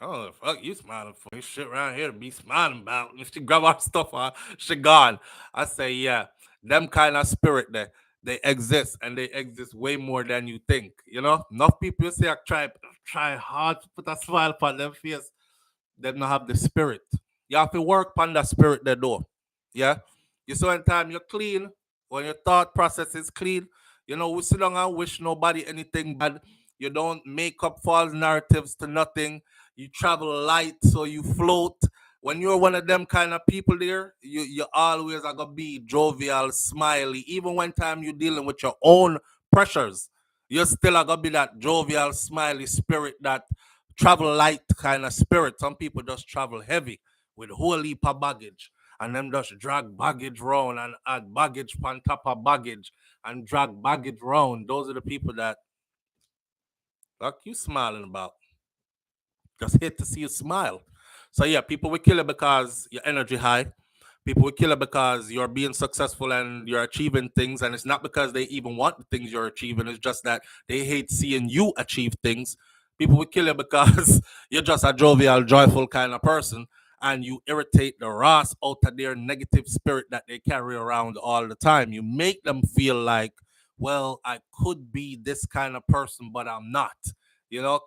Oh, fuck you smiling for? Ain't shit around here to be smiling about. And she grab our stuff on, she gone. I say, yeah, them kind of spirit there, they exist and they exist way more than you think. You know, enough people say I try hard to put a smile on them face. They don't have the spirit. You have to work on that spirit there though. Yeah. You so in time you're clean, when your thought process is clean, you know, we sit down and wish nobody anything bad. You don't make up false narratives to nothing. You travel light, so you float. When you're one of them kind of people there, you always are gonna be jovial, smiley. Even when time you're dealing with your own pressures, you're still are gonna be that jovial, smiley spirit, that travel light kind of spirit. Some people just travel heavy with a whole heap of baggage, and them just drag baggage round and add baggage on top of baggage and drag baggage round. Those are the people that like you smiling about. Just hate to see you smile. So yeah, people will kill you because your energy high. People will kill you because you're being successful and you're achieving things, and it's not because they even want the things you're achieving. It's just that they hate seeing you achieve things. People will kill you because you're just a jovial, joyful kind of person, and you irritate the Ross out of their negative spirit that they carry around all the time. You make them feel like, well, I could be this kind of person, but I'm not,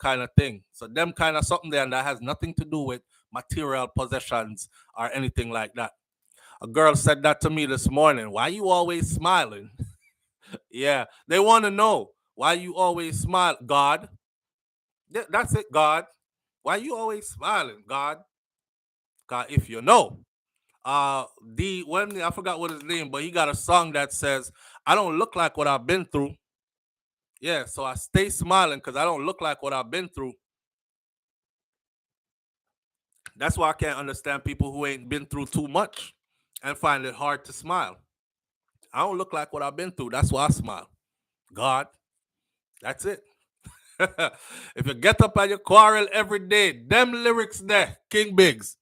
kind of thing. So them kind of something there, and that has nothing to do with material possessions or anything like that. A girl said that to me this morning. Why you always smiling? Yeah, they want to know why you always smile. God, that's it. God, why you always smiling? God, God, if you know. The when I forgot what his name, but he got a song that says, "I don't look like what I've been through." Yeah, so I stay smiling because I don't look like what I've been through. That's why I can't understand people who ain't been through too much and find it hard to smile. I don't look like what I've been through. That's why I smile. God, that's it. If you get up and you quarrel every day, them lyrics there, King Biggs.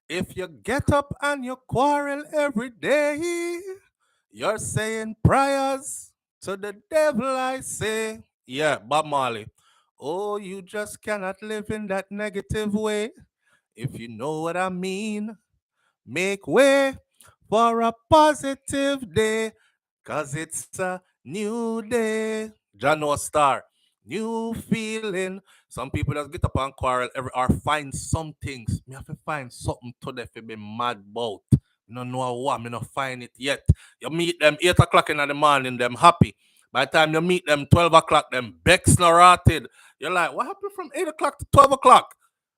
If you get up and you quarrel every day, you're saying prayers to the devil, I say. Yeah, Bob Marley. Oh, you just cannot live in that negative way. If you know what I mean, make way for a positive day, cause it's a new day. Jano Star, new feeling. Some people just get up and quarrel or find some things. Me have to find something today for be mad about. No know what, me not find it yet. You meet them 8 o'clock in the morning, them happy. By the time you meet them 12 o'clock, them becks rotted. You're like, what happened from 8 o'clock to 12 o'clock?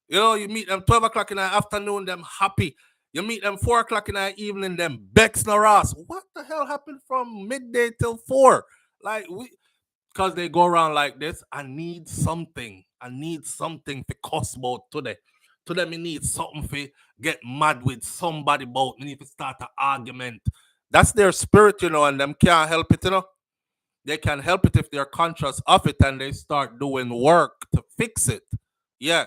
You meet them 12 o'clock in the afternoon, them happy. You meet them 4 o'clock in the evening, them Bex na Ross. What the hell happened from midday till 4? Like because they go around like this. I need something. I need something to cuss about today. Today, me need something to get mad with somebody about. Me need to start an argument. That's their spirit, and them can't help it. They can help it if they're conscious of it and they start doing work to fix it. Yeah.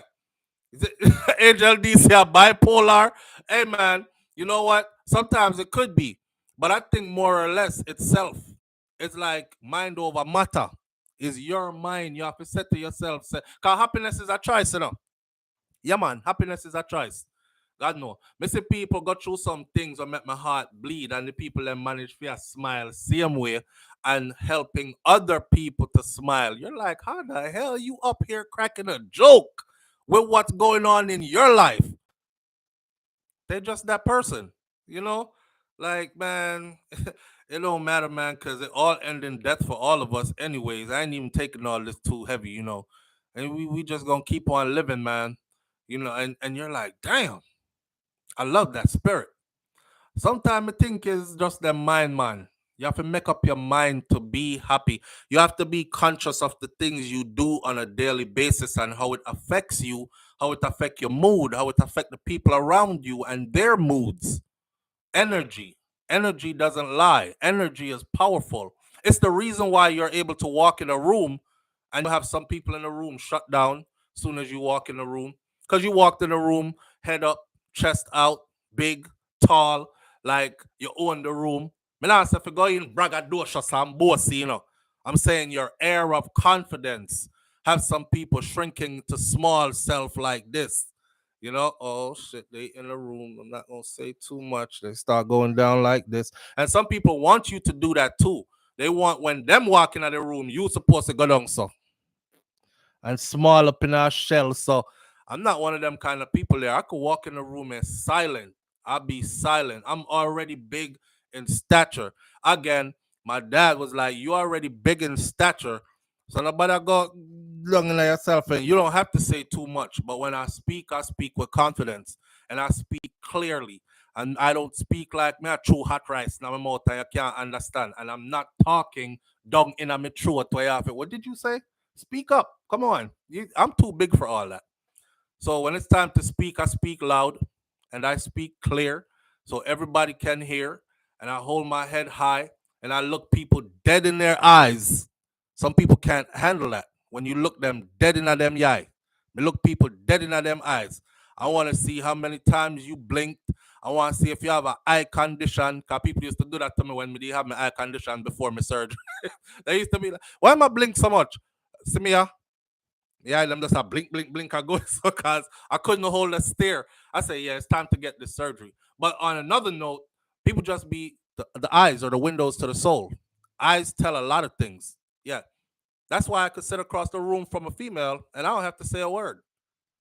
Is it Angel DC a bipolar? Hey man, you know what? Sometimes it could be, but I think more or less itself. It's like mind over matter. Is your mind? You have to say to yourself, say, cause happiness is a choice, Yeah, man, happiness is a choice. God no. Me see people go through some things that make my heart bleed, and the people that manage to smile same way and helping other people to smile. You're like, how the hell you up here cracking a joke with what's going on in your life? They're just that person, you know? Like, man, It don't matter, man, because it all end in death for all of us, anyways. I ain't even taking all this too heavy, and we just gonna keep on living, man. And you're like, damn, I love that spirit. Sometimes I think it's just the mind, man. You have to make up your mind to be happy. You have to be conscious of the things you do on a daily basis and how it affects you, how it affects your mood, how it affects the people around you and their moods. Energy. Energy doesn't lie. Energy is powerful. It's the reason why you're able to walk in a room and you have some people in the room shut down as soon as you walk in the room. Because you walked in the room, head up, chest out, big, tall, like you own the room. Me not say if you go in braggadocious and bossy. I'm saying your air of confidence have some people shrinking to small self like this. Oh shit, they in the room. I'm not gonna say too much. They start going down like this. And some people want you to do that too. They want when them walking out the room, you supposed to go down so and small up in our shell. So I'm not one of them kind of people there. I could walk in the room and silent. I'll be silent. I'm already big in stature. Again, my dad was like, "You already big in stature, so nobody go long in yourself, and you don't have to say too much." But when I speak with confidence, and I speak clearly, and I don't speak like me a true hot rice. Now my mouth and you can't understand, and I'm not talking down in a me throat. What did you say? Speak up. Come on. I'm too big for all that. So when it's time to speak, I speak loud and I speak clear so everybody can hear. And I hold my head high and I look people dead in their eyes. Some people can't handle that. When you look them dead in them eye, you look people dead in them eyes. I want to see how many times you blinked. I want to see if you have an eye condition. Because people used to do that to me when me did have my eye condition before my surgery. They used to be like, why am I blink so much? See me, yeah, them just a blink, blink, blink. I go because I couldn't hold a stare. I say, yeah, it's time to get this surgery. But on another note, people just be the eyes or the windows to the soul. Eyes tell a lot of things. Yeah, that's why I could sit across the room from a female and I don't have to say a word.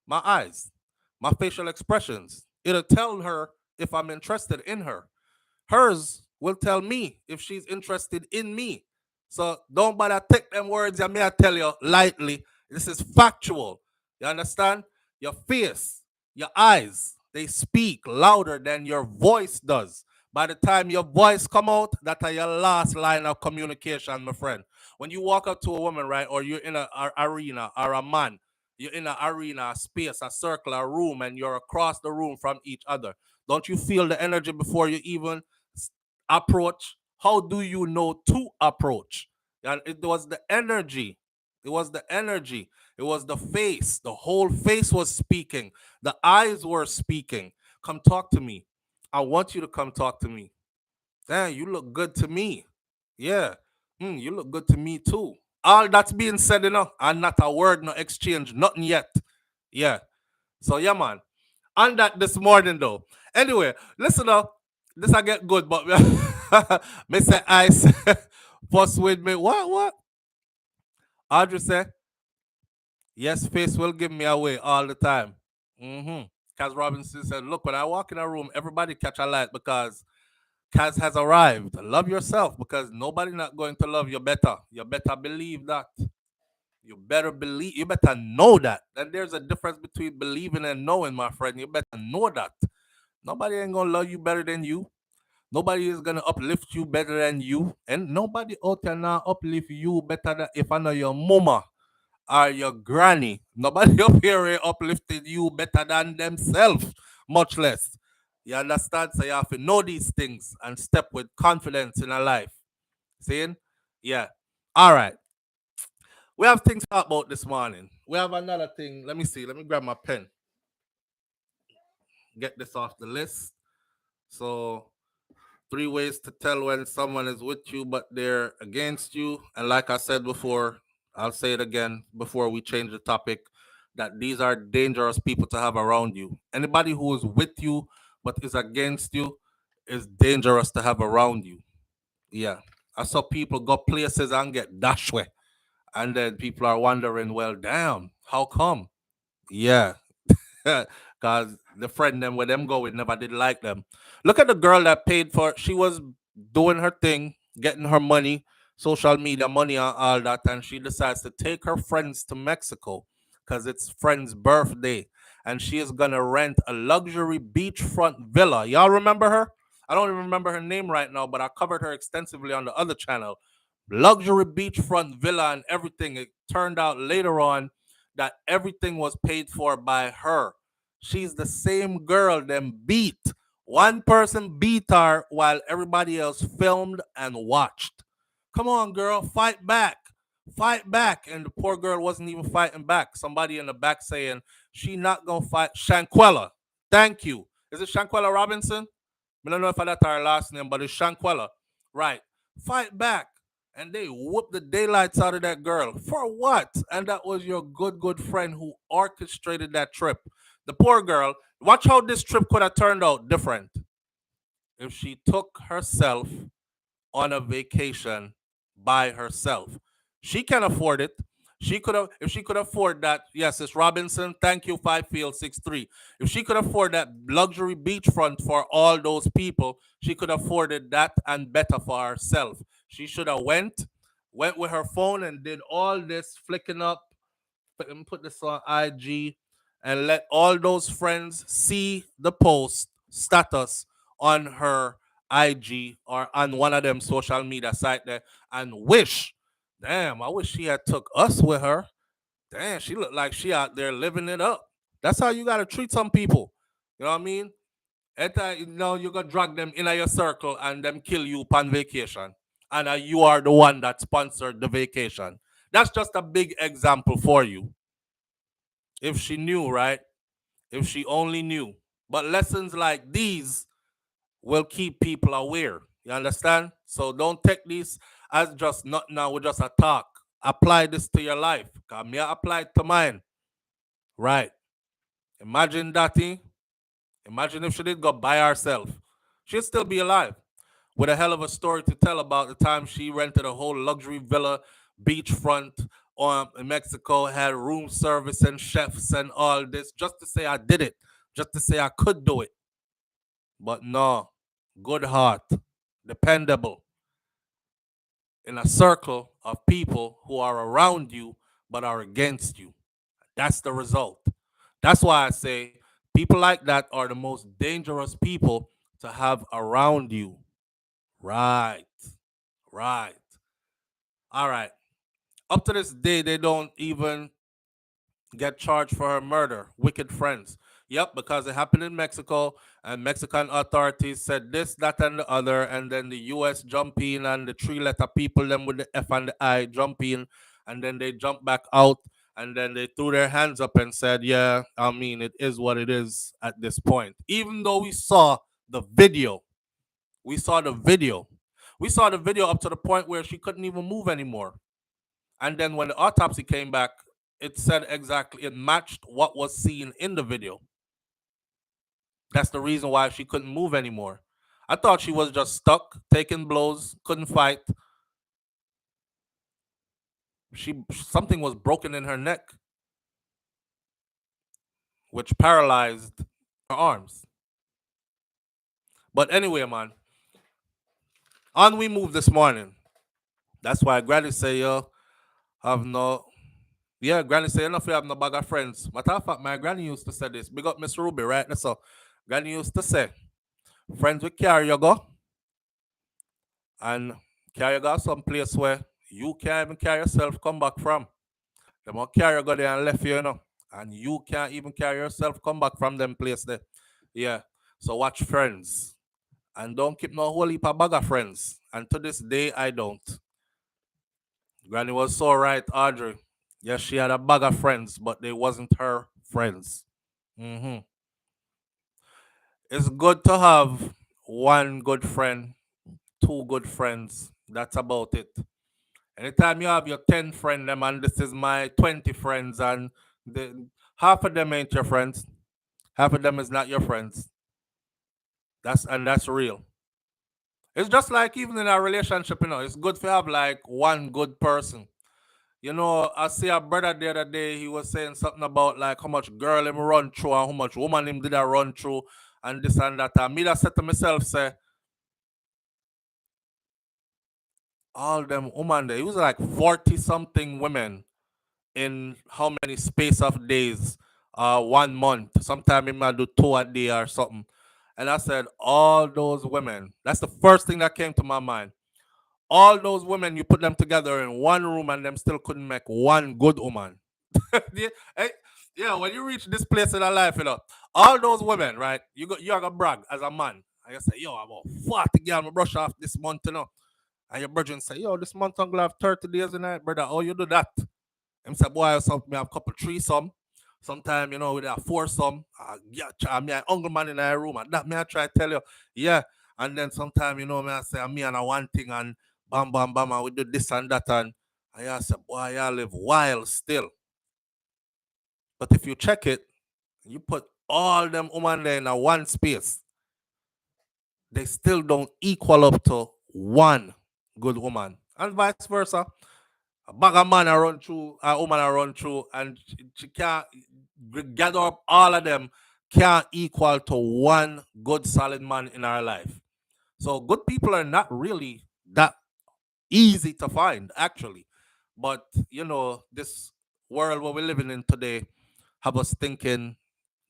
My eyes, my facial expressions, it'll tell her if I'm interested in her. Hers will tell me if she's interested in me. So don't bother take them words and me I tell you lightly. This is factual. You understand? Your face, your eyes, they speak louder than your voice does. By the time your voice come out, that are your last line of communication, my friend. When you walk up to a woman, right, or you're in an arena or a man, you're in an arena, a space, a circle, a room, and you're across the room from each other. Don't you feel the energy before you even approach? How do you know to approach? And it was the energy. It was the energy. It was the face. The whole face was speaking. The eyes were speaking. Come talk to me. I want you to come talk to me. Damn, you look good to me. Yeah. You look good to me too. All that's being said, and not a word, no exchange, nothing yet. Yeah. So yeah, man. On that this morning though. Anyway, listen up. This I get good, but Mr. Ice fuss with me. What? Audrey said, yes, face will give me away all the time. Kaz Robinson said, look, when I walk in a room, everybody catch a light because Kaz has arrived. Love yourself because nobody not going to love you better. You better believe that. You better believe, you better know that. And there's a difference between believing and knowing, my friend. You better know that. Nobody ain't gonna love you better than you. Nobody is gonna uplift you better than you. And nobody out there now uplift you better than if I know your mama or your granny. Nobody up here uplifted you better than themselves, much less. You understand? So you have to know these things and step with confidence in a life. Seeing? Yeah. All right. We have things to talk about this morning. We have another thing. Let me see. Let me grab my pen. Get this off the list. So, 3 ways to tell when someone is with you but they're against you. And like I said before, I'll say it again before we change the topic, that these are dangerous people to have around you. Anybody who is with you but is against you is dangerous to have around you. Yeah. I saw people go places and get dashed with. And then people are wondering, well, damn, how come? Yeah. Because the friend them where them go with never did like them. Look at the girl that paid for, she was doing her thing getting her money, social media money and all that, and she decides to take her friends to Mexico because it's friend's birthday, and she is gonna rent a luxury beachfront villa. Y'all remember her? I don't even remember her name right now, but I covered her extensively on the other channel. Luxury beachfront villa and everything. It turned out later on that everything was paid for by her. She's the same girl them beat. One person beat her while everybody else filmed and watched. Come on, girl, fight back. Fight back. And the poor girl wasn't even fighting back. Somebody in the back saying, she not gonna fight. Shanquella. Thank you. Is it Shanquella Robinson? I don't know if that's her last name, but it's Shanquella. Right. Fight back. And they whooped the daylights out of that girl. For what? And that was your good friend who orchestrated that trip. The poor girl. Watch how this trip could have turned out different if she took herself on a vacation by herself. She can afford it. She could have, if she could afford that. Yes, it's Robinson. Thank you, 5Field 63. If she could afford that luxury beachfront for all those people, she could have afforded that and better for herself. She should have went with her phone and did all this flicking up, put this on IG, and let all those friends see the post status on her IG or on one of them social media site there, and wish, damn, I wish she had took us with her. Damn, she looked like she out there living it up. That's how you gotta treat some people. You know what I mean? You gonna drag them in your circle and them kill you on vacation, and you are the one that sponsored the vacation. That's just a big example for you. If she knew, right? If she only knew. But lessons like these will keep people aware. You understand? So don't take this as just not now, we just a talk. Apply this to your life. Cause me I apply it to mine. Right. Imagine that thing. Imagine if she did go by herself. She'd still be alive. With a hell of a story to tell about the time she rented a whole luxury villa beachfront in Mexico, had room service and chefs and all this, just to say I did it, just to say I could do it. But no, good heart, dependable, in a circle of people who are around you but are against you. That's the result. That's why I say people like that are the most dangerous people to have around you. Right, right. All right. Up to this day, they don't even get charged for her murder. Wicked friends. Yep, because it happened in Mexico, and Mexican authorities said this, that, and the other, and then the U.S. jump in, and the three-letter people, them with the F and the I, jump in, and then they jump back out, and then they threw their hands up and said, yeah, I mean, it is what it is at this point. Even though we saw the video, we saw the video. We saw the video up to the point where she couldn't even move anymore. And then when the autopsy came back, it said exactly, it matched what was seen in the video. That's the reason why she couldn't move anymore. I thought she was just stuck, taking blows, couldn't fight. Something was broken in her neck, which paralyzed her arms. But anyway, man, on we move this morning. That's why Granny say, yo, have no. Yeah, Granny say, enough you have no bag of friends. Matter of fact, my granny used to say this. Big up Miss Ruby, right? So, Granny used to say, friends will carry you go, and carry you go some place where you can't even carry yourself come back from. They will carry you go there and left you, and you can't even carry yourself come back from them place there. Yeah. So watch friends. And don't keep no whole heap of bag of friends. And to this day, I don't. Granny was so right, Audrey. Yes, she had a bag of friends, but they wasn't her friends. hmm It's good to have one good friend, two good friends. That's about it. Anytime you have your 10 friends, them, and this is my 20 friends, and half of them ain't your friends. Half of them is not your friends. That's real. It's just like even in a relationship, it's good to have like one good person. I see a brother the other day, he was saying something about like how much girl him run through and how much woman him did a run through and this and that. And me that said to myself, say, all them women there. It was like 40 something women in how many space of days? 1 month. Sometime he might do two a day or something. And I said, all those women, that's the first thing that came to my mind. All those women, you put them together in one room and them still couldn't make one good woman. Yeah, eh, yeah, when you reach this place in your life, all those women, right? You're gonna brag as a man. And you say, yo, I'm about 40 girl, I brush off this month. And your brother say, yo, this month I'm gonna have 30 days in it, brother. Oh, you do that. Him say, boy, me have a couple threesome. Sometime, with a foursome. Yeah, me a hungry man in a room. And that me I try to tell you. Yeah. And then sometime, me I say, me and a one thing and bam, bam, bam, and we do this and that. And I say, boy, I live wild still. But if you check it, you put all them women there in a one space, they still don't equal up to one good woman. And vice versa. A bag of man I run through, a woman I run through, and she can't gather up all of them, can't equal to one good solid man in our life. So good people are not really that easy to find, actually. But this world where we're living in today have us thinking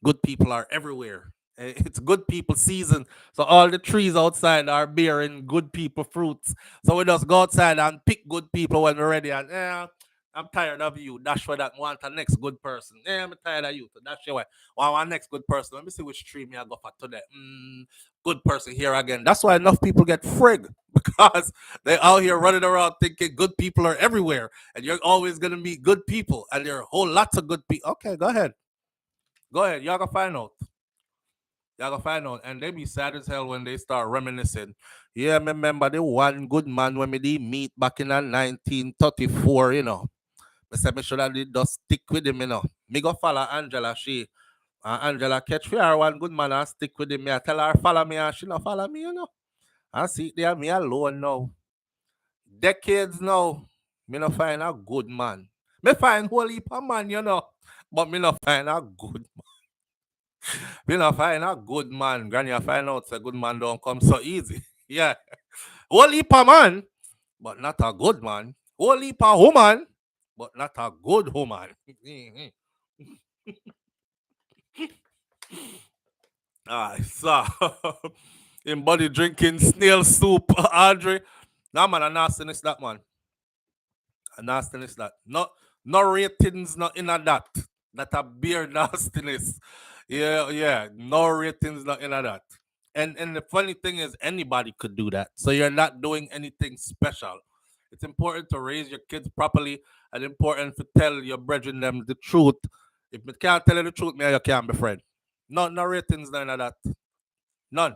good people are everywhere. It's good people season. So all the trees outside are bearing good people fruits. So we just go outside and pick good people when we're ready. And I'm tired of you. That's why that want a next good person. Yeah, I'm tired of you. So that's why want a next good person. Let me see which tree me I go for today. Good person here again. That's why enough people get frig because they out here running around thinking good people are everywhere, and you're always gonna meet good people, and there are a whole lots of good people. Okay, go ahead. Go ahead. Y'all gonna find out. Y'all gonna find out. And they be sad as hell when they start reminiscing. Yeah, me remember the one good man when me did meet back in 1934. I said me should have did just stick with him. Me go follow Angela. Angela catch for her one good man and stick with him. Me I tell her follow me and she not follow me. I see there me alone now. Decades now. Me not find a good man. Me find whole heap of man. But me not find a good me not find a good man. Granny, I find out a good man don't come so easy. Yeah. Whole heap of man, but not a good man. Whole heap of woman, but not a good woman. So in body drinking snail soup, Andre. Nah, man, a nastiness that man. A nastiness that. No ratings, not in a that. That a beer nastiness. Yeah, yeah. No ratings, not in a that. And the funny thing is anybody could do that. So you're not doing anything special. It's important to raise your kids properly and important to tell your brethren them the truth. If you can't tell you the truth, me you can't be friend. No ratings, none of that. None.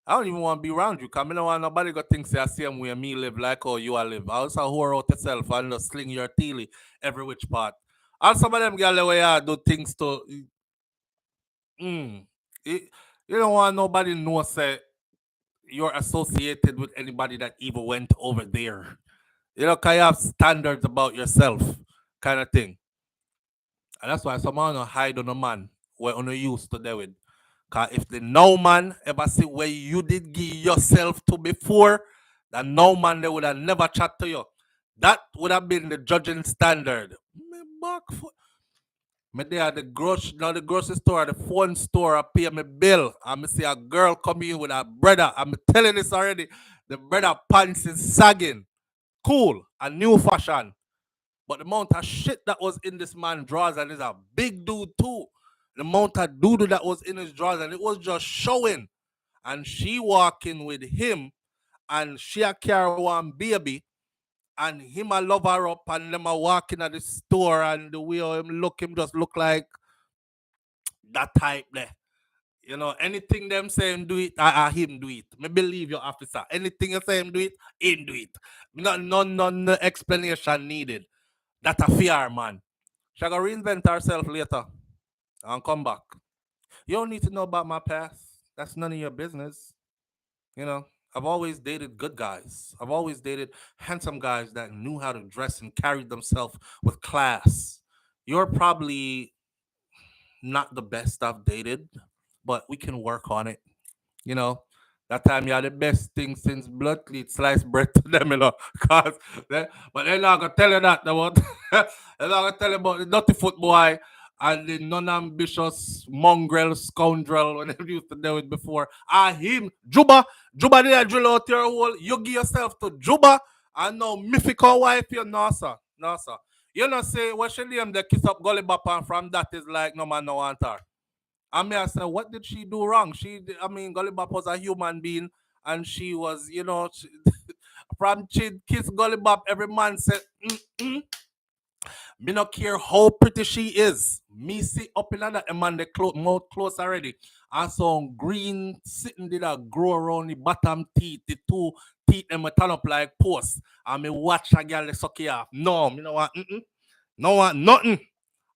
I don't even want to be around you because I don't want nobody to think say the same way me live like how you are live. I also whore out yourself and just sling your teely every which part. And some of them girls the way you do things to mm, you don't want nobody know say you're associated with anybody that even went over there. Cause you have standards about yourself, kind of thing. And that's why someone don't hide on a man where on used to deal with. Cause if the no man ever see where you did give yourself to before, that no man they would have never chat to you. That would have been the judging standard. Me back for me there at the grocery store, the phone store, I pay my bill. I see a girl come in with a brother. I'm telling this already. The brother pants is sagging. Cool. A new fashion. But the amount of shit that was in this man's drawers, and he's a big dude too. The amount of doodle that was in his drawers, and it was just showing. And she walking with him, and she a carry one baby, and him a love her up, and them a walking at the store, and the way him just look like that type there. Anything them say him do it, him do it. Me believe your officer. Anything you say him do it, him do it. No explanation needed. That a fear, man. She gonna reinvent herself later and come back. You don't need to know about my past. That's none of your business. You know, I've always dated good guys. I've always dated handsome guys that knew how to dress and carried themselves with class. You're probably not the best I've dated, but we can work on it. You know, That time you had the best thing since blood cleat sliced bread to them, Cause but they're not gonna tell you that about they're not gonna tell you about the dirty foot boy and the non-ambitious mongrel scoundrel when they used to do it before. Him, Juba did I drill out your hole. You give yourself to Juba and now mythical wife you no sir. No sir. You know say what she name the kiss up gully bop and from that is like no man no want her. I mean, I said, what did she do wrong? Gollibop was a human being, and she was, from Kiss Gollibop, every man said, me not care how pretty she is. Me see up in that man, the mouth close already. And some green sitting did a grow around the bottom teeth, the two teeth, them turn up like posts. And me watch a girl suck it off. No, me no want, no want nothing.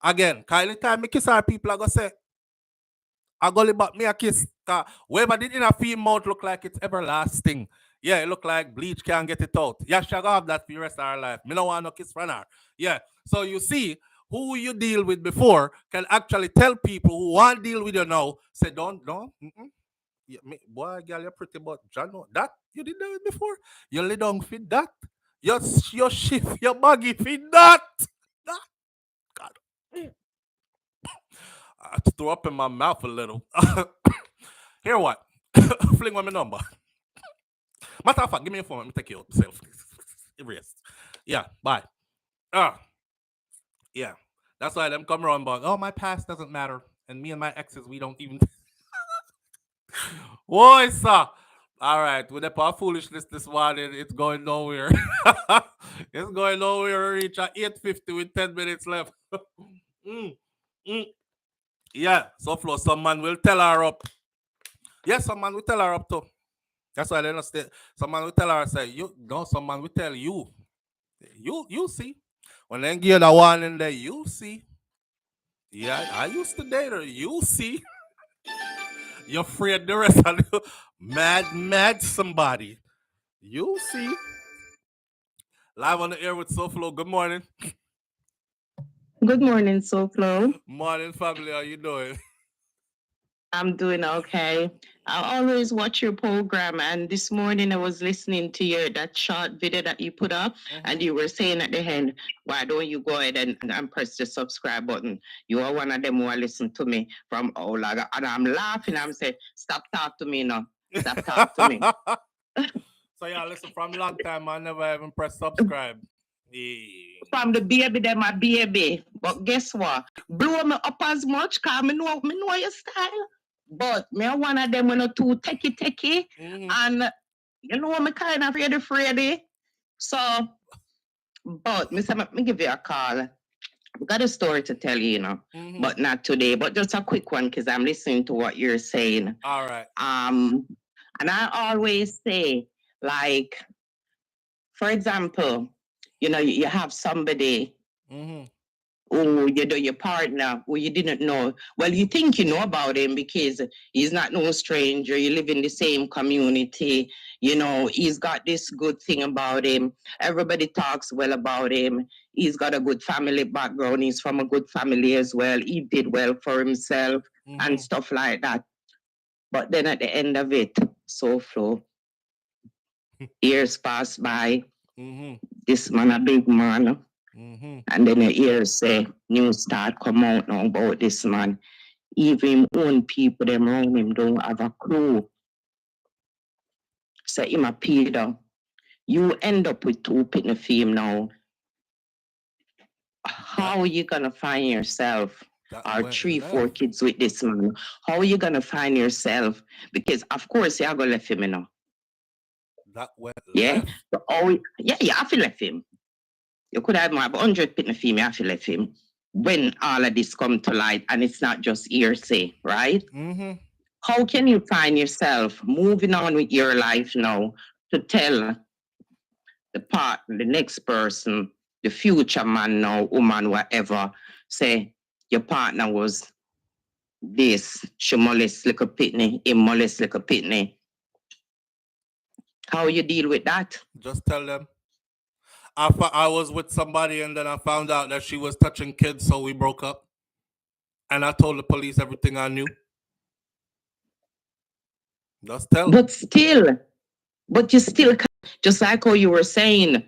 Again, Kylie time me kiss her, people are gonna say, I go back me a kiss. Whoever did in a female mouth look like it's everlasting. Yeah, it look like bleach can't get it out. Yeah, she gonna have that for the rest of her life. Me no want no kiss from her. Yeah. So you see, who you deal with before can actually tell people who want to deal with you now, say, don't. Yeah, boy, girl, you're pretty, but John, no, that you did that before. You lay down fit that. Your shift, your buggy fit that. That. God. I threw up in my mouth a little. Here what? Fling on my number. Matter of fact, give me a phone. Let me take you out myself. Erase. Yeah, bye. Yeah. That's why them come around but my past doesn't matter. And me and my exes, we don't even Boy, sir. All right, with the power foolishness this morning, it's going nowhere. It's going nowhere. Reach at 8:50 with 10 minutes left. Mm, mm. Yeah, so Flo, some man will tell her up. Yes, some man will tell her up too. That's why they don't stay. Some man will tell her, say, you no, some man will tell you. You see. When they give you the warning there, you see. Yeah, I used to date her. You see. You're afraid the rest of you. Mad somebody. You see. Live on the air with SouFLo. Good morning.
Good morning, SouFLo.
Morning, family. How you doing?
I'm doing okay. I always watch your program, and this morning I was listening to that short video that you put up, and you were saying at the end, "Why don't you go ahead and press the subscribe button?" You are one of them who listen to me from Olaga, and I'm laughing. I'm saying, "Stop talk to me now. Stop talk to me."
So yeah, listen, from long time I never even press subscribe.
From the baby, them my baby. But guess what? Blow me up as much, cause me know your style. But me one of them when not too techie, and you know me kind of afraid. So, but me give you a call. I've got a story to tell you, but not today. But just a quick one because I'm listening to what you're saying.
All right.
And I always say, like, for example, you have somebody who your partner who you didn't know. Well, you think you know about him because he's not no stranger. You live in the same community. He's got this good thing about him. Everybody talks well about him. He's got a good family background. He's from a good family as well. He did well for himself and stuff like that. But then at the end of it, SouFLo, years pass by. This man a big man. And then you hear say news start come out now about this man. Even him own people them around him don't have a clue. So him a Peter. You end up with two pitney fame now. How are you gonna find yourself? Or 3-4 kids with this man. How are you gonna find yourself? Because of course you're gonna left him,
That went
yeah. So, you have to left him. You could have more 100 pitney fame, you have to left him. When all of this come to light and it's not just hearsay, right? How can you find yourself moving on with your life now to tell the next person, the future man now, woman, whatever, say your partner was this, she molest like a pitney, he molest like a pitney. How you deal with that?
Just tell them. I was with somebody and then I found out that she was touching kids, so we broke up. And I told the police everything I knew. Just tell.
But still, but you still can't, just like how you were saying,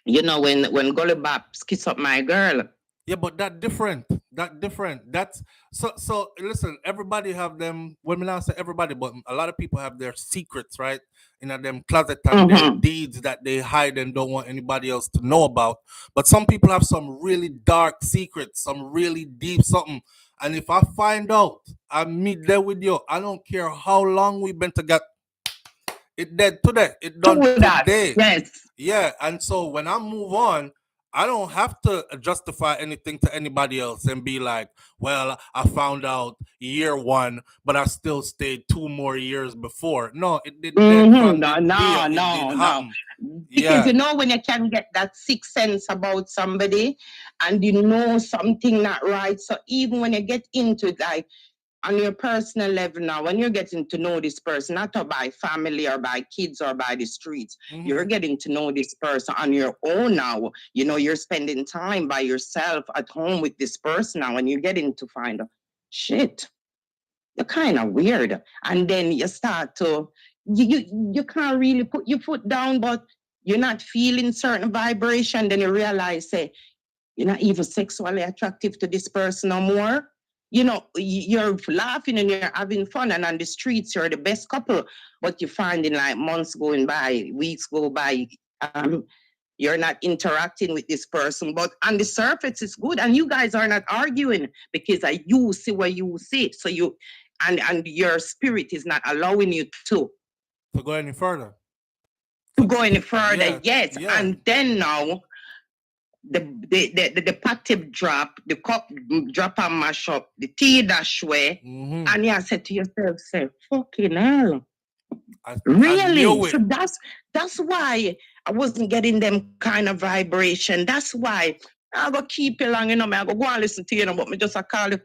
you know, when Gully Bops kiss up my girl.
Yeah, but that different. That different. That's so listen, everybody have them, well, me not say everybody, but a lot of people have their secrets, right? In a them closet and their
Mm-hmm.
deeds that they hide and don't want anybody else to know about. But some people have some really dark secrets, some really deep something. And if I find out, I meet there with you. I don't care how long we've been together. It dead today. It done
True that.
today.
Yes.
Yeah, and so when I move on, I don't have to justify anything to anybody else and be like, well, I found out year one, but I still stayed 2 more years before. No, it did dead
Mm-hmm.
from
No,
the day
no,
it did
no, no.
happen.
Because
Yeah.
you know when you can get that sixth sense about somebody and you know something not right. So even when you get into it, like on your personal level now, when you're getting to know this person, not by family or by kids or by the streets, you're getting to know this person on your own now. You know, you're spending time by yourself at home with this person now, and you're getting to find out, shit, you're kind of weird. And then you start to, you can't really put your foot down, but you're not feeling certain vibration. Then you realize, say, you're not even sexually attractive to this person no more. You know, you're laughing and you're having fun, and on the streets, you're the best couple. But you find in like months going by, weeks go by, you're not interacting with this person. But on the surface, it's good, and you guys are not arguing because you see what you see. So you, and your spirit is not allowing you
To go any further.
to go any further.
Yeah.
Yes,
Yeah.
and then now the pot tip drop, the cup drop and mash up, the tea dash way, and you said to yourself, say, fucking hell.
I
Really?
knew
So
it.
that's why I wasn't getting them kind of vibration. That's why I go keep you long, you know, I go and listen to you, but me just a call you